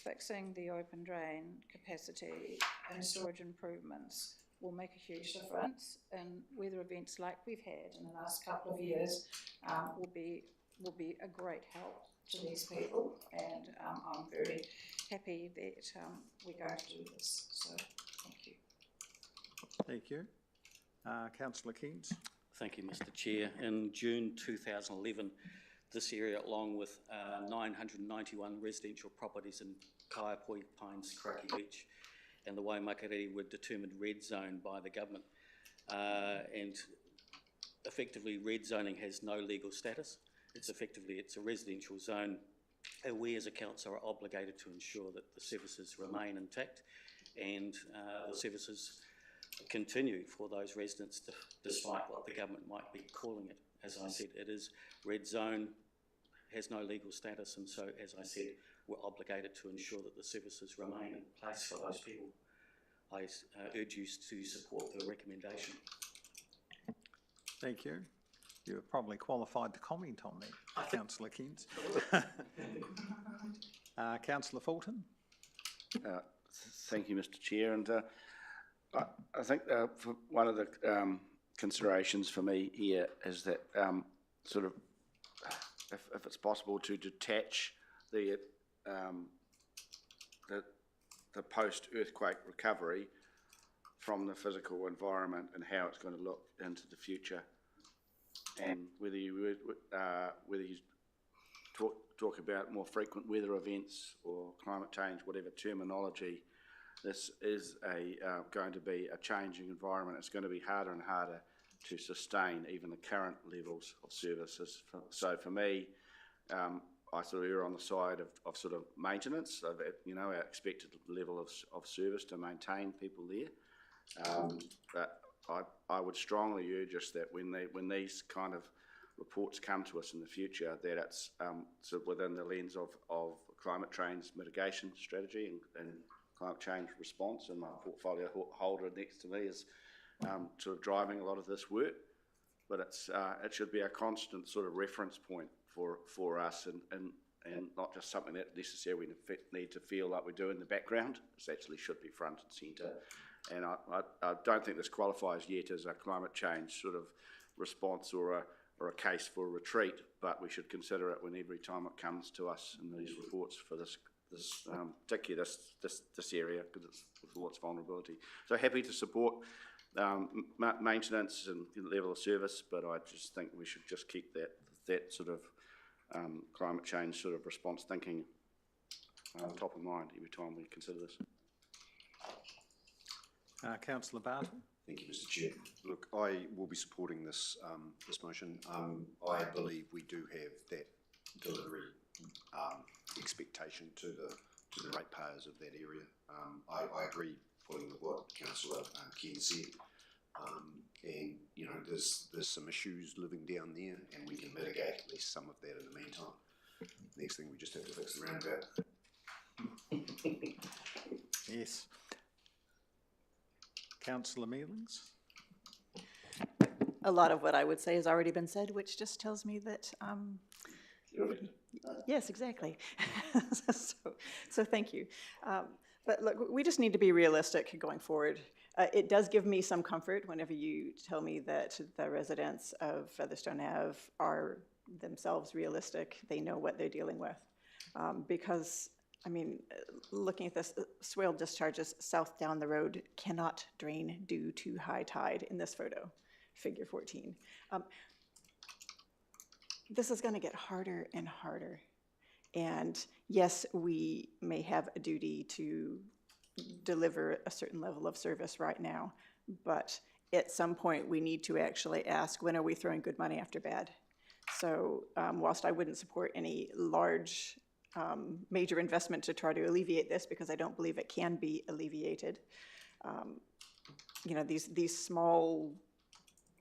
fixing the open drain capacity and storage improvements will make a huge difference. And weather events like we've had in the last couple of years will be a great help to these people. And I'm very happy that we're going to do this. So thank you. Thank you. Councillor Keynes. Thank you, Mr. Chair. In June 2011, this area, along with 991 residential properties in Kaiapoi, Pines, Karaki Beach, and the Waimakariri were determined red zone by the government. And effectively, red zoning has no legal status. It's a residential zone. We as a council are obligated to ensure that the services remain intact and the services continue for those residents despite what the government might be calling it. As I said, it is red zone, has no legal status, and so, as I said, we're obligated to ensure that the services remain in place for those people. I urge you to support the recommendation. Thank you. You're probably qualified to comment on that, Councillor Keynes. Councillor Fulton? Thank you, Mr. Chair. And I think for one of the considerations for me here is that sort of, if it's possible, to detach the post-earthquake recovery from the physical environment and how it's going to look into the future, and whether you talk about more frequent weather events or climate change, whatever terminology, this is going to be a changing environment. It's going to be harder and harder to sustain even the current levels of services. So for me, I sort of err on the side of sort of maintenance, of our expected level of service to maintain people there. But I would strongly urge us that when these kind of reports come to us in the future, that it's sort of within the lens of climate change mitigation strategy and climate change response. And my portfolio holder next to me is sort of driving a lot of this work. But it should be a constant sort of reference point for us, and not just something that necessarily we need to feel like we do in the background. It actually should be front and centre. And I don't think this qualifies yet as a climate change sort of response or a case for a retreat, but we should consider it when every time it comes to us in these reports for this particularly this area, because it's with all its vulnerability. So happy to support maintenance and level of service, but I just think we should just keep that sort of climate change sort of response thinking top of mind every time we consider this. Councillor Barton? Thank you, Mr. Chair. Look, I will be supporting this motion. I believe we do have that delivery expectation to the ratepayers of that area. I agree fully with what Councillor Ken said. And there's some issues living down there, and we can mitigate at least some of that in the meantime. Next thing, we just have to fix the roundabout. Yes. Councillor Mealings? A lot of what I would say has already been said, which just tells me that, yes, exactly. So thank you. But look, we just need to be realistic going forward. It does give me some comfort whenever you tell me that the residents of Featherstone Ave are themselves realistic. They know what they're dealing with. Because, I mean, looking at this, swale discharges south down the road cannot drain due to high tide in this photo, figure 14. This is going to get harder and harder. And yes, we may have a duty to deliver a certain level of service right now, but at some point we need to actually ask, when are we throwing good money after bad? So whilst I wouldn't support any large major investment to try to alleviate this, because I don't believe it can be alleviated, these small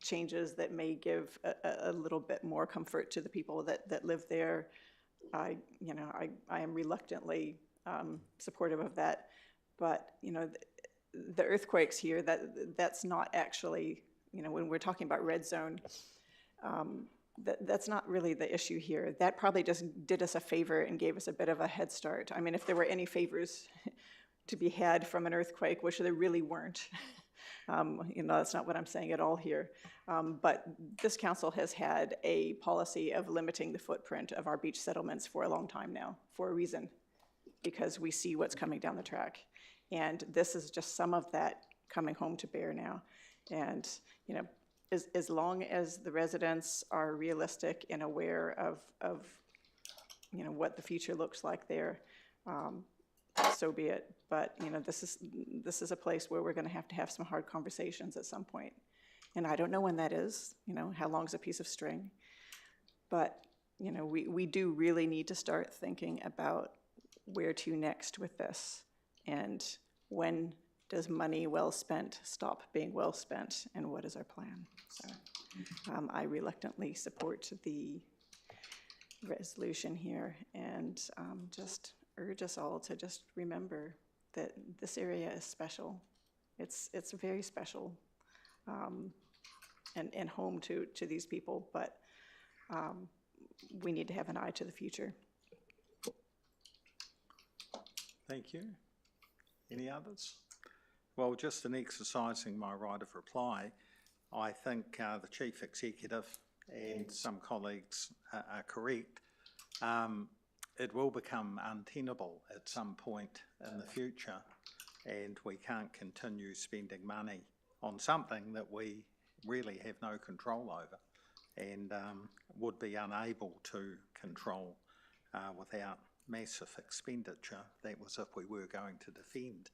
changes that may give a little bit more comfort to the people that live there, I am reluctantly supportive of that. But the earthquakes here, that's not actually, when we're talking about red zone, that's not really the issue here. That probably just did us a favor and gave us a bit of a head start. I mean, if there were any favors to be had from an earthquake, which there really weren't, that's not what I'm saying at all here. But this council has had a policy of limiting the footprint of our beach settlements for a long time now, for a reason, because we see what's coming down the track. And this is just some of that coming home to bear now. And, as long as the residents are realistic and aware of what the future looks like there, so be it. But this is a place where we're going to have some hard conversations at some point. And I don't know when that is. How long's a piece of string? But we do really need to start thinking about where to next with this, and when does money well spent stop being well spent, and what is our plan? So I reluctantly support the resolution here, and just urge us all to just remember that this area is special. It's very special, and home to these people, but we need to have an eye to the future. Thank you. Any others? Well, just in exercising my right of reply, I think the Chief Executive and some colleagues are correct. It will become untenable at some point in the future, and we can't continue spending money on something that we really have no control over and would be unable to control without massive expenditure. That was if we were going to defend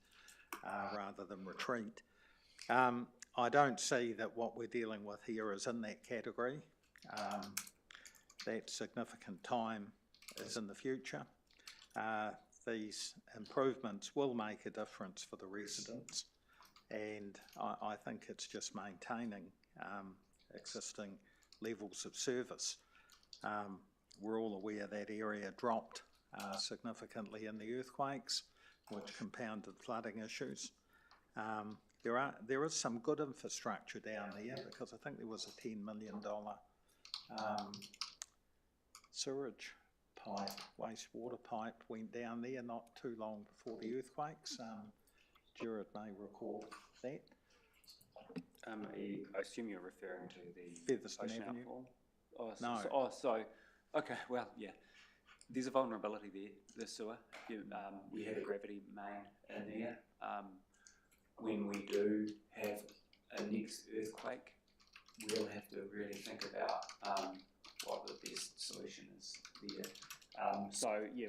rather than retreat. I don't see that what we're dealing with here is in that category. That significant time is in the future. These improvements will make a difference for the residents, and I think it's just maintaining existing levels of service. We're all aware that area dropped significantly in the earthquakes, which compounded flooding issues. There is some good infrastructure down there, because I think there was a $10 million sewerage pipe, wastewater pipe went down there not too long before the earthquakes. Jared may recall that. I assume you're referring to the Featherston ocean Avenue? outfall? No. Okay, well, yeah. There's a vulnerability there, the sewer. We have a gravity main in there. When we do have a next earthquake, we'll have to really think about what the best solution is there. So yeah,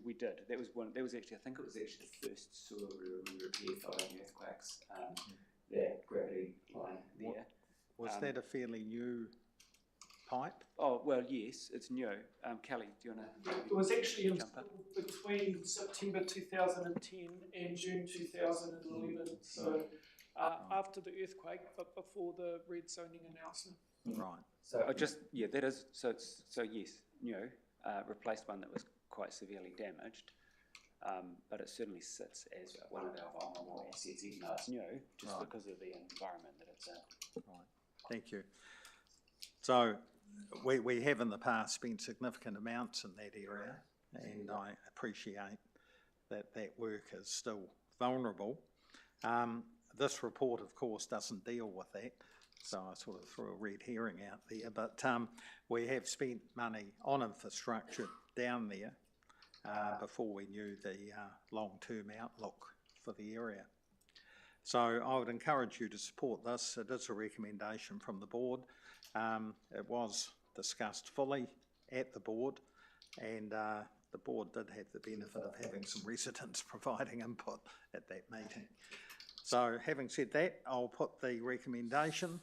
we did. That was actually, I think it was actually the first sewer we repaired following earthquakes. That gravity line there. Was that a fairly new pipe? Oh, well, yes, it's new. Kelly, do you want to It was actually jump in? between September 2010 and June 2011, so after the earthquake, but before the red zoning announcement. Right. So that is, so yes, new, replaced one that was quite severely damaged, but it certainly sits as one of our vulnerable assets, even though it's new, just because of the environment that it's in. Right, thank you. So we have in the past spent significant amounts in that area, and I appreciate that work is still vulnerable. This report, of course, doesn't deal with that, so I sort of threw a red herring out there, but we have spent money on infrastructure down there before we knew the long-term outlook for the area. So I would encourage you to support this. It is a recommendation from the board. It was discussed fully at the board, and the board did have the benefit of having some residents providing input at that meeting. So having said that, I'll put the recommendation.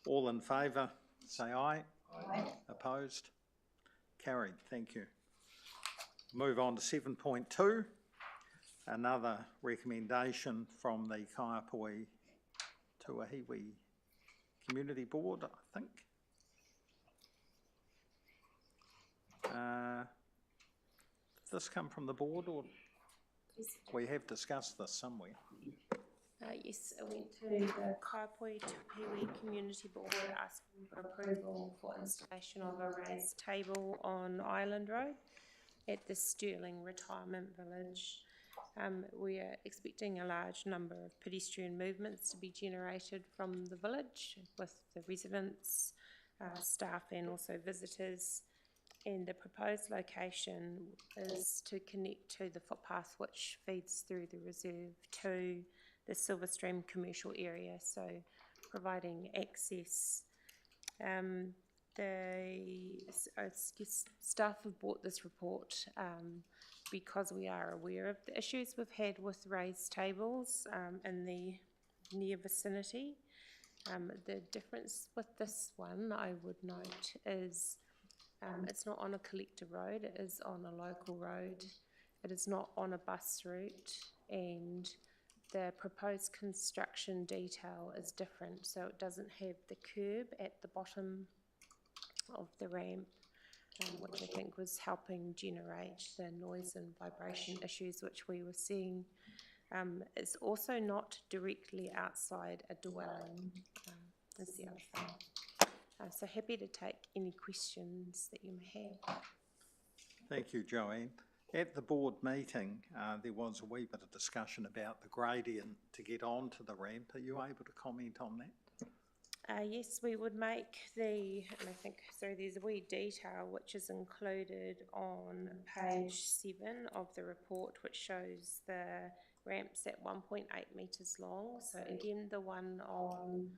All in favour, say aye. Aye. Opposed? Carried, thank you. Move on to 7.2, another recommendation from the Kaiapoi Tuahiwi Community Board, I think. Did this come from the board, or we have discussed this somewhere? Yes, it went to the Kaiapoi Tuahiwi Community Board asking for approval for installation of a raised table on Island Road at the Stirling Retirement Village. We are expecting a large number of pedestrian movements to be generated from the village with the residents, staff and also visitors. And the proposed location is to connect to the footpath which feeds through the reserve to the Silverstream commercial area, so providing access. Staff have brought this report because we are aware of the issues we've had with raised tables in the near vicinity. The difference with this one, I would note, is it's not on a collector road, it is on a local road. It is not on a bus route, and the proposed construction detail is different, so it doesn't have the curb at the bottom of the ramp. which I think was helping generate the noise and vibration issues which we were seeing. It's also not directly outside a dwelling, is the other thing. So happy to take any questions that you may have. Thank you, Joanne. At the board meeting, there was a wee bit of discussion about the gradient to get onto the ramp. Are you able to comment on that? Yes, we would make and I think, so there's a wee detail which is included on page 7 of the report, which shows the ramps at 1.8 metres long. So again, the one on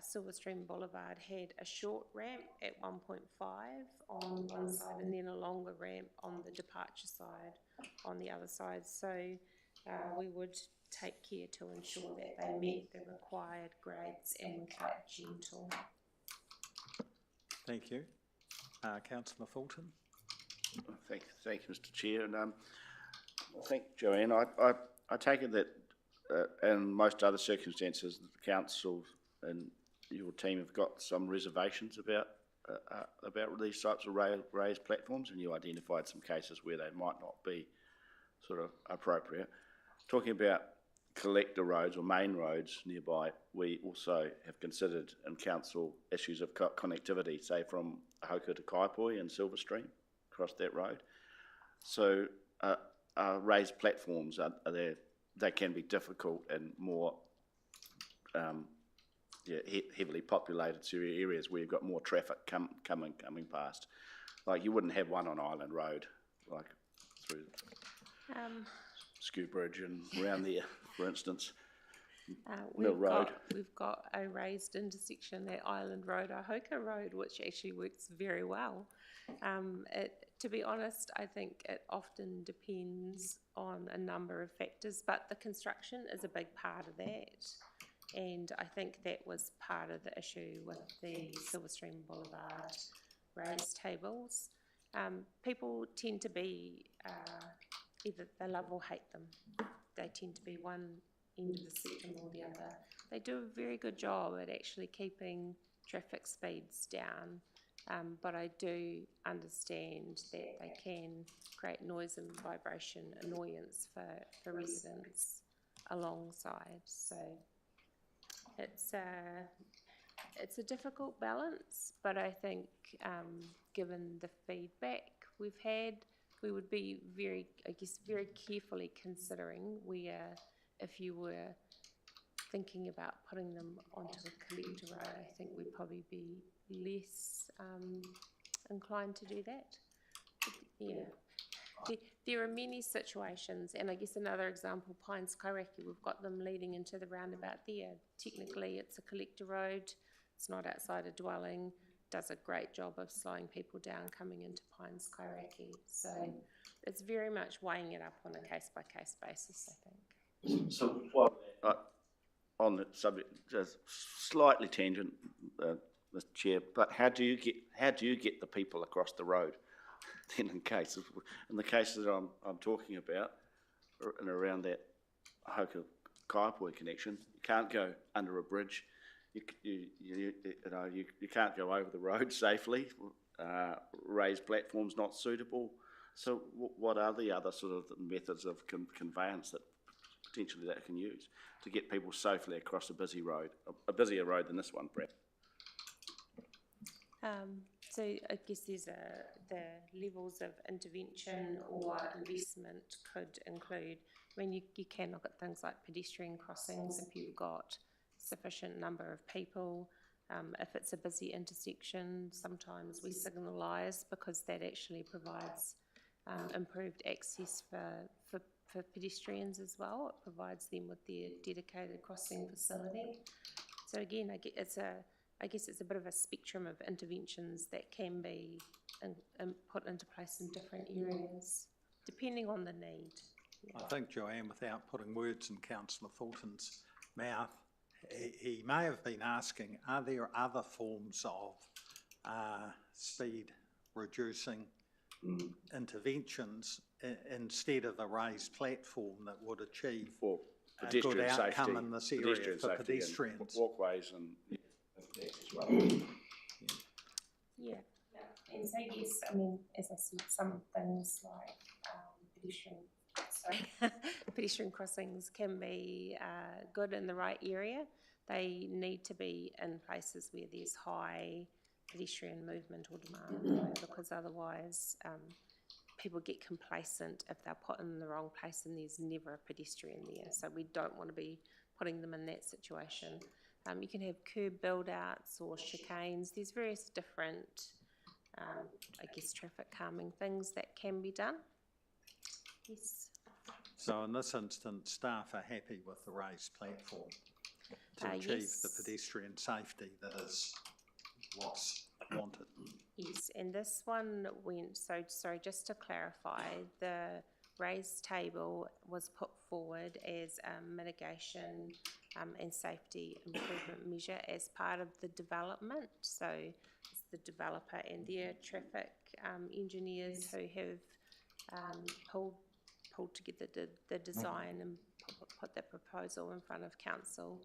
Silverstream Boulevard had a short ramp at 1.5 on one side and then a longer ramp on the departure side on the other side. So we would take care to ensure that they meet the required grades and were quite gentle. Thank you. Councillor Fulton. Thank you, Mr. Chair. And thank you, Joanne. I take it that in most other circumstances, the council and your team have got some reservations about these types of raised platforms, and you identified some cases where they might not be sort of appropriate. Talking about collector roads or main roads nearby, we also have considered in council issues of connectivity, say from Hoka to Kaipoi and Silverstream, across that road. So raised platforms they can be difficult in more heavily populated areas where you've got more traffic coming past. Like you wouldn't have one on Island Road, like through Skew Bridge and around there, for instance. Mill Road. We've got a raised intersection at Island Road, Hoka Road, which actually works very well. To be honest, I think it often depends on a number of factors, but the construction is a big part of that. And I think that was part of the issue with the Silverstream Boulevard raised tables. People tend to be either they love or hate them. They tend to be one end of the spectrum or the other. They do a very good job at actually keeping traffic speeds down, but I do understand that they can create noise and vibration annoyance for residents alongside. So it's a difficult balance, but I think given the feedback we've had, we would be very carefully considering where, if you were thinking about putting them onto a collector road, I think we'd probably be less inclined to do that. Yeah. There are many situations, and I guess another example, Pines Kairaki, we've got them leading into the roundabout there. Technically, it's a collector road, it's not outside a dwelling, does a great job of slowing people down coming into Pines Kairaki. So it's very much weighing it up on a case-by-case basis, I think. So what, on the subject, just slightly tangent, Mr. Chair, but how do you get the people across the road? Then in the cases that I'm talking about, and around that Hoka Kaipoi connection, you can't go under a bridge. You can't go over the road safely. Raised platforms not suitable. So what are the other sort of methods of conveyance that potentially they can use to get people safely across a busy road, a busier road than this one, perhaps? So I guess there's the levels of intervention or investment could include, I mean, you can look at things like pedestrian crossings if you've got sufficient number of people. If it's a busy intersection, sometimes we signalise because that actually provides improved access for pedestrians as well. It provides them with their dedicated crossing facility. So again, I guess it's a bit of a spectrum of interventions that can be put into place in different areas, depending on the need. I think, Joanne, without putting words in Councillor Fulton's mouth, he may have been asking, are there other forms of speed reducing interventions instead of a raised platform that would achieve a good outcome in this area for pedestrians? Walkways and... Yeah, And so yes, I mean, as I said, some things like pedestrian crossings can be good in the right area. They need to be in places where there's high pedestrian movement or demand, because otherwise people get complacent if they're put in the wrong place and there's never a pedestrian there. So we don't want to be putting them in that situation. You can have curb build-outs or chicanes. There's various different, I guess, traffic calming things that can be done. Yes. So in this instance, staff are happy with the raised platform to achieve Yes. the pedestrian safety that is what's wanted. Yes, and this one went, so sorry, just to clarify, the raised table was put forward as a mitigation and safety improvement measure as part of the development. So it's the developer and their traffic engineers who have pulled together the design and put the proposal in front of council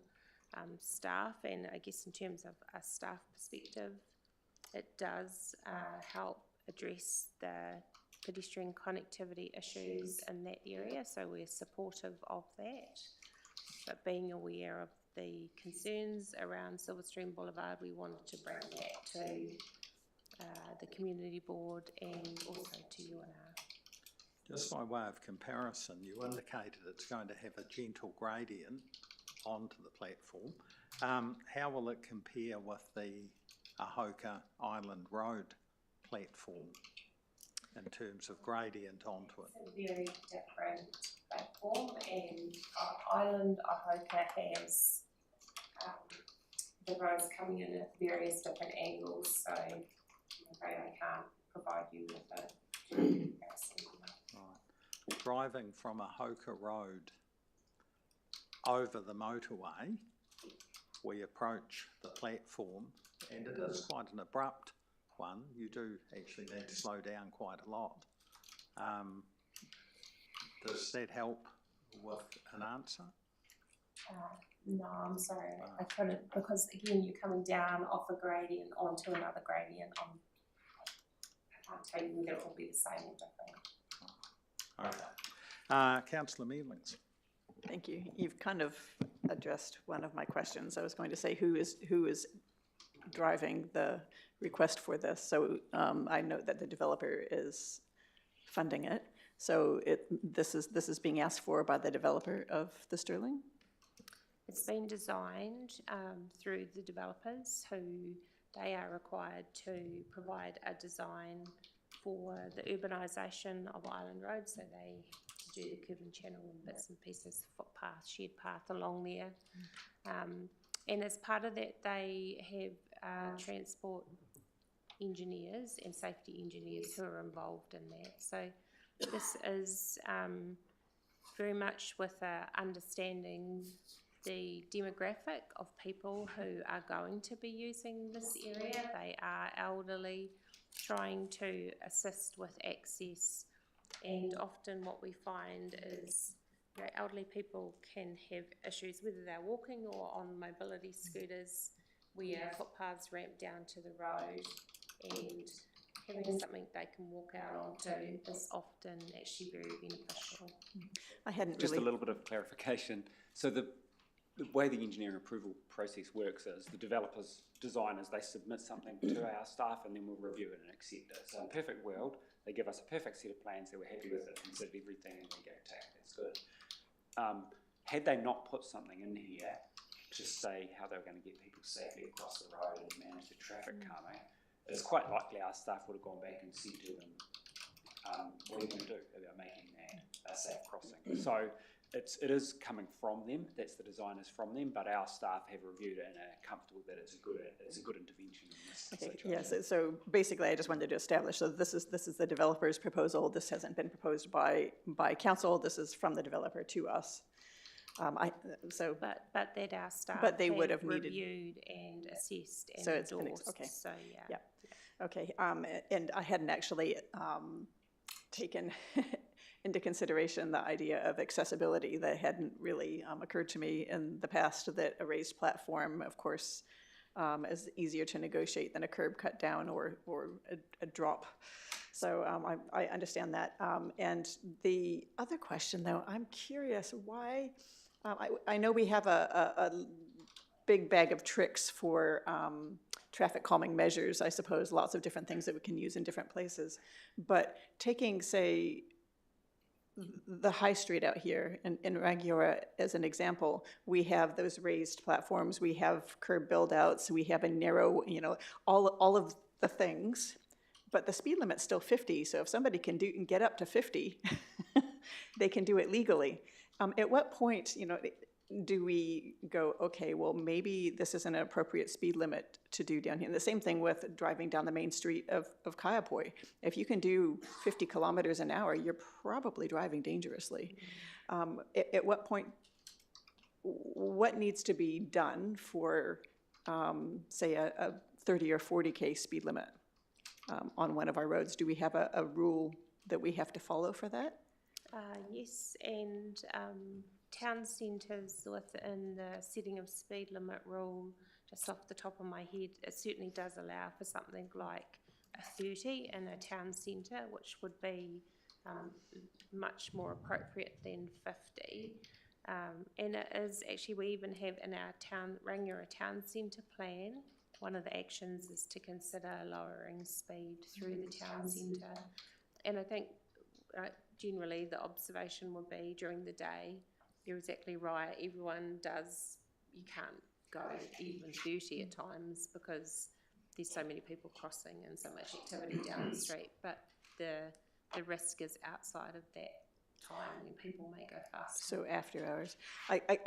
staff. And I guess in terms of a staff perspective, it does help address the pedestrian connectivity issues in that area, so we're supportive of that. But being aware of the concerns around Silverstream Boulevard, we wanted to bring that to the community board and also to UNR. Just by way of comparison, you indicated it's going to have a gentle gradient onto the platform. How will it compare with the Ahoka Island Road platform in terms of gradient onto it? It's a very different platform, and Island Ahoka has the roads coming in at various different angles, so I'm afraid I can't provide you with a comparison. Right. Driving from Ahoka Road over the motorway, we approach the platform, and it is quite an abrupt one. You do actually need to slow down quite a lot. Does that help with an answer? No, I'm sorry, I couldn't, because again, you're coming down off a gradient onto another gradient. I can't tell you whether it will be the same or different. Okay. Councillor Mealings. Thank you. You've kind of addressed one of my questions. I was going to say who is driving the request for this. So I note that the developer is funding it. So this is being asked for by the developer of the Stirling? It's been designed through the developers, who they are required to provide a design for the urbanisation of Island Road, so they do the curb and channel and bits and pieces, footpath, shared path along there. And as part of that, they have transport engineers and safety engineers who are involved in that. So this is very much with understanding the demographic of people who are going to be using this area. They are elderly, trying to assist with access, and often what we find is elderly people can have issues whether they're walking or on mobility scooters, where footpaths ramp down to the road, and having something they can walk out onto is often actually very beneficial. I hadn't Just really... a little bit of clarification. So the way the engineering approval process works is the developers, designers, they submit something to our staff and then we'll review it and accept it. So in a perfect world, they give us a perfect set of plans, they were happy with it, considered everything, and we go, that's good. Had they not put something in here to say how they were going to get people safely across the road and manage the traffic calming, it's quite likely our staff would have gone back and said to them, what are you going to do about making that a safe crossing? So it is coming from them, that's the designers from them, but our staff have reviewed it and are comfortable that it's a good intervention in this situation. Yes, so basically I just wanted to establish, so this is the developer's proposal. This hasn't been proposed by council. This is from the developer to us. But that our staff but they would have needed, reviewed and assessed and so it's endorsed. okay. So yeah. Okay. And I hadn't actually taken into consideration the idea of accessibility. That hadn't really occurred to me in the past, that a raised platform, of course, is easier to negotiate than a curb cut down or a drop. So I understand that. And the other question, though, I'm curious why, I know we have a big bag of tricks for traffic calming measures, I suppose, lots of different things that we can use in different places. But taking, say, the high street out here in Rangiora as an example, we have those raised platforms, we have curb build-outs, we have a narrow, all of the things, but the speed limit's still 50, so if somebody can get up to 50, they can do it legally. At what point, do we go, okay, well, maybe this isn't an appropriate speed limit to do down here? And the same thing with driving down the main street of Kaiapoi. If you can do 50 kilometers an hour, you're probably driving dangerously. At what point, what needs to be done for, say, a 30 or 40K speed limit on one of our roads? Do we have a rule that we have to follow for that? Yes, and town centres within the setting of speed limit rule, just off the top of my head, it certainly does allow for something like a 30 in a town centre, which would be much more appropriate than 50. And it is actually, we even have in our Rangiora town centre plan, one of the actions is to consider lowering speed through the town centre. And I think generally the observation would be during the day, you're exactly right, everyone does, you can't go even 30 at times because there's so many people crossing and so much activity down the street, but the risk is outside of that time when people may go faster. So after hours.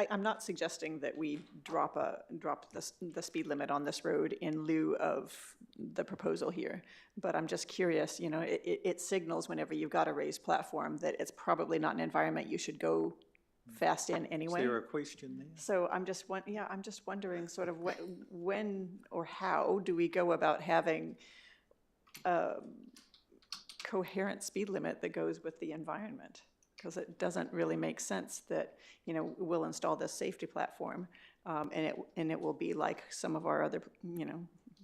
I'm not suggesting that we drop the speed limit on this road in lieu of the proposal here, but I'm just curious, it signals whenever you've got a raised platform that it's probably not an environment you should go fast in anyway. Is there a question there? So I'm just wondering sort of when or how do we go about having a coherent speed limit that goes with the environment? Because it doesn't really make sense that, we'll install this safety platform and it will be like some of our other,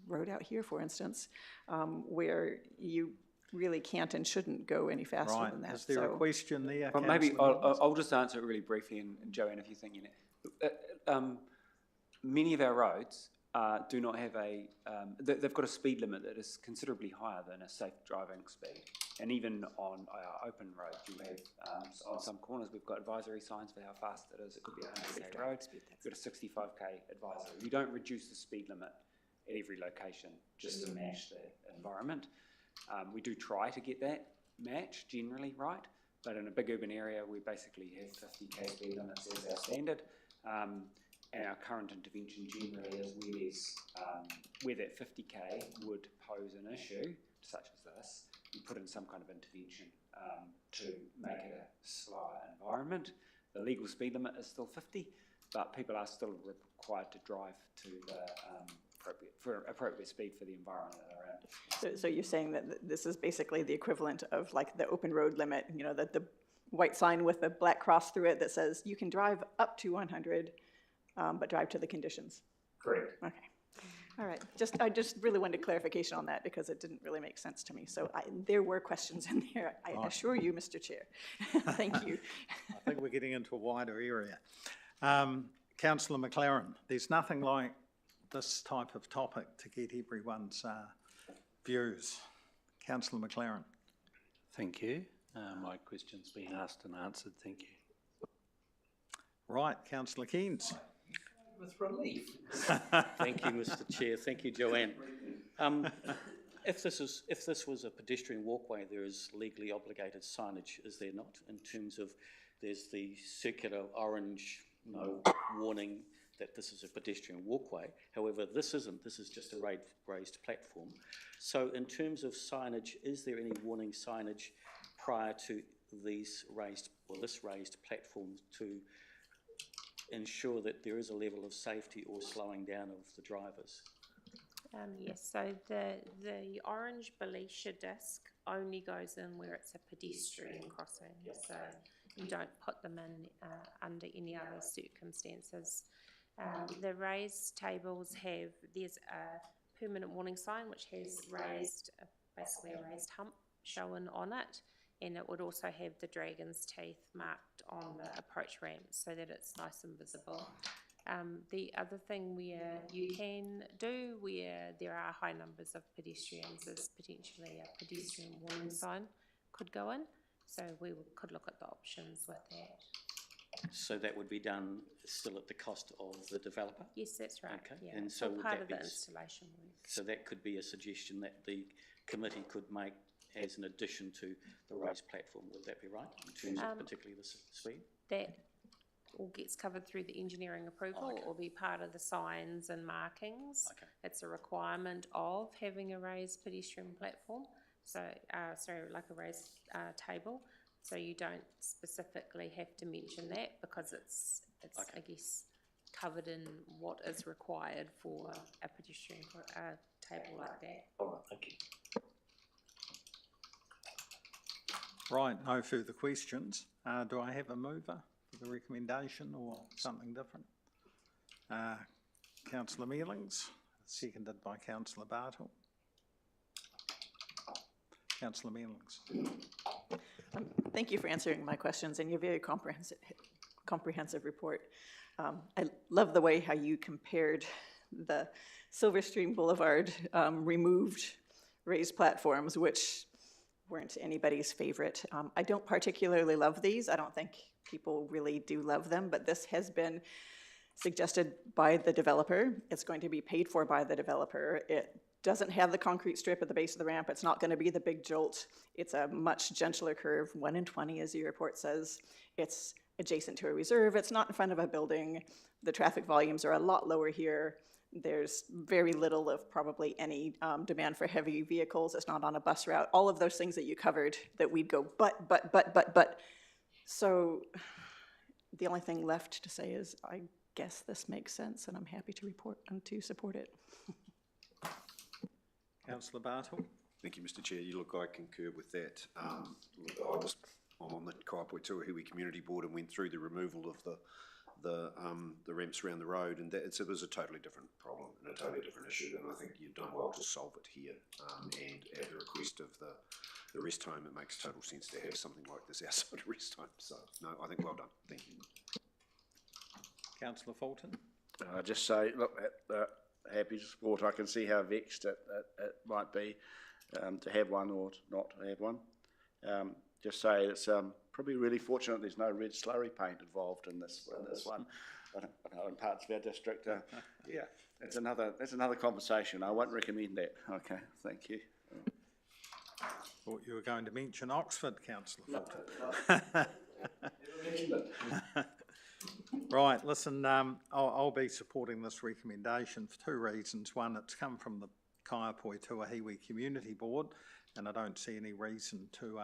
road out here, for instance, where you really can't and shouldn't go any faster than that. Is there a question there? Well, maybe I'll just answer it really briefly, and Joanne, if you think many of our roads do not have they've got a speed limit that is considerably higher than a safe driving speed. And even on our open roads, you have, on some corners, we've got advisory signs for how fast it is. It could be a 100k road, we've got a 65k advisory. You don't reduce the speed limit at every location just to match the environment. We do try to get that match generally right, but in a big urban area, we basically have 50k speed limits as our standard. And our current intervention generally is where that 50k would pose an issue, such as this, you put in some kind of intervention to make it a slower environment. The legal speed limit is still 50, but people are still required to drive to the appropriate speed for the environment that they're in. So you're saying that this is basically the equivalent of like the open road limit, the white sign with the black cross through it that says you can drive up to 100, but drive to the conditions. Correct. Okay. All right. I just really wanted clarification on that because it didn't really make sense to me. So there were questions in there. I assure you, Mr. Chair. Thank you. I think we're getting into a wider area. Councillor McLaren, there's nothing like this type of topic to get everyone's views. Councillor McLaren. Thank you. My question's been asked and answered. Thank you. Right, Councillor Keynes. With relief. Thank you, Mr. Chair. Thank you, Joanne. If this was a pedestrian walkway, there is legally obligated signage, is there not? In terms of, there's the circular orange warning that this is a pedestrian walkway. However, this isn't. This is just a raised platform. So, in terms of signage, is there any warning signage prior to this raised platform to ensure that there is a level of safety or slowing down of the drivers? Yes, so the orange Belisha disc only goes in where it's a pedestrian crossing, so you don't put them in under any other circumstances. The raised tables have, there's a permanent warning sign which has raised, basically a raised hump shown on it, and it would also have the dragon's teeth marked on the approach ramp so that it's nice and visible. The other thing where you can do where there are high numbers of pedestrians is potentially a pedestrian warning sign could go in, so we could look at the options with that. So that would be done still at the cost of the developer? Yes, that's right. Okay, Yeah, and it's so all would part that of the be installation work. So that could be a suggestion that the committee could make as an addition to the raised platform, would that be right, in terms of particularly the speed? That all gets covered through the engineering approval. It will be part of the signs and markings. Okay. It's a requirement of having a raised pedestrian platform, so, sorry, like a raised table. So you don't specifically have to mention that because it's Okay. I guess, covered in what is required for a pedestrian table like that. All right, thank you. Right, no further questions. Do I have a mover for the recommendation or something different? Councillor Mealings, seconded by Councillor Bartle. Councillor Mealings. Thank you for answering my questions and your very comprehensive report. I love the way how you compared the Silver Stream Boulevard removed raised platforms, which weren't anybody's favorite. I don't particularly love these. I don't think people really do love them, but this has been suggested by the developer. It's going to be paid for by the developer. It doesn't have the concrete strip at the base of the ramp. It's not going to be the big jolt. It's a much gentler curve, 1 in 20, as your report says. It's adjacent to a reserve. It's not in front of a building. The traffic volumes are a lot lower here. There's very little of probably any demand for heavy vehicles. It's not on a bus route. All of those things that you covered that we'd go, but. So the only thing left to say is I guess this makes sense and I'm happy to support it. Councillor Bartle. Thank you, Mr. Chair. You look, I concur with that. I'm on the Kaiapoi Tuahiwi Community Board and went through the removal of the ramps around the road, and it was a totally different problem and a totally different issue, and I think you've done well to solve it here. And at the request of the rest home, it makes total sense to have something like this outside a rest home. So, no, I think well done. Thank you. Councillor Fulton. I just say, look, happy to support. I can see how vexed it might be to have one or not to have one. Just say it's probably really fortunate there's no red slurry paint involved in this one. I know in parts of our district, yeah, that's another conversation. I won't recommend that. Okay, thank you. Thought you were going to mention Oxford, Councillor Fulton. Never mentioned it. Right, listen, I'll be supporting this recommendation for 2 reasons. One, it's come from the Kaiapoi Tuahiwi Community Board, and I don't see any reason to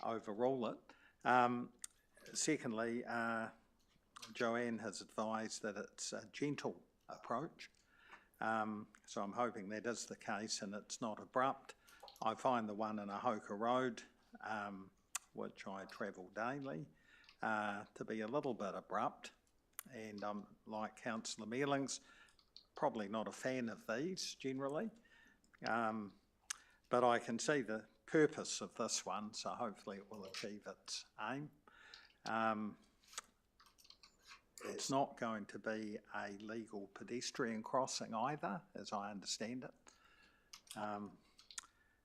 overrule it. Secondly, Joanne has advised that it's a gentle approach, so I'm hoping that is the case and it's not abrupt. I find the one in Ahoka Road, which I travel daily, to be a little bit abrupt, and I'm like Councillor Mealings, probably not a fan of these generally, but I can see the purpose of this one, so hopefully it will achieve its aim. It's not going to be a legal pedestrian crossing either, as I understand it.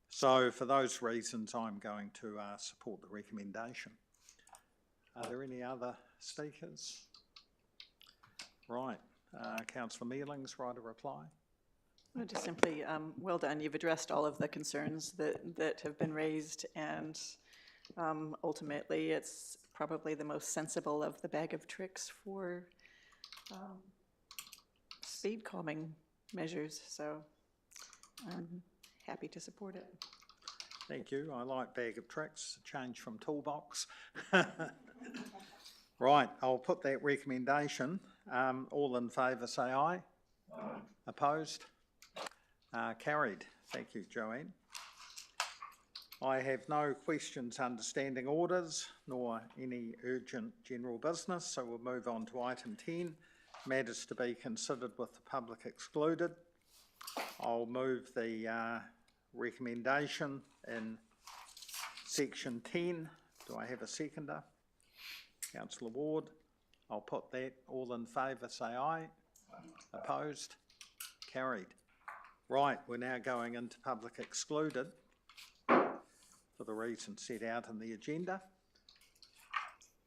So for those reasons, I'm going to support the recommendation. Are there any other speakers? Right, Councillor Mealings, right a reply? Well, just simply, well done. You've addressed all of the concerns that have been raised, and ultimately it's probably the most sensible of the bag of tricks for speed calming measures, so I'm happy to support it. Thank you. I like bag of tricks, change from toolbox. Right, I'll put that recommendation. All in favour say aye. Aye. Opposed? Carried. Thank you, Joanne. I have no questions under standing orders, nor any urgent general business, so we'll move on to item 10, matters to be considered with the public excluded. I'll move the recommendation in section 10. Do I have a seconder? Councillor Ward. I'll put that. All in favour say aye. Opposed? Carried. Right, we're now going into public excluded for the reasons set out in the agenda.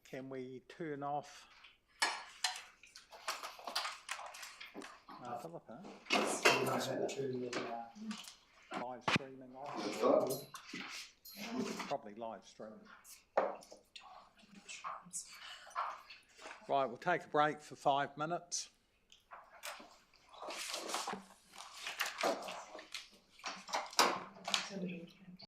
Can we turn off Philippa? Live streaming off? Probably live streaming. Right, we'll take a break for 5 minutes. Somebody.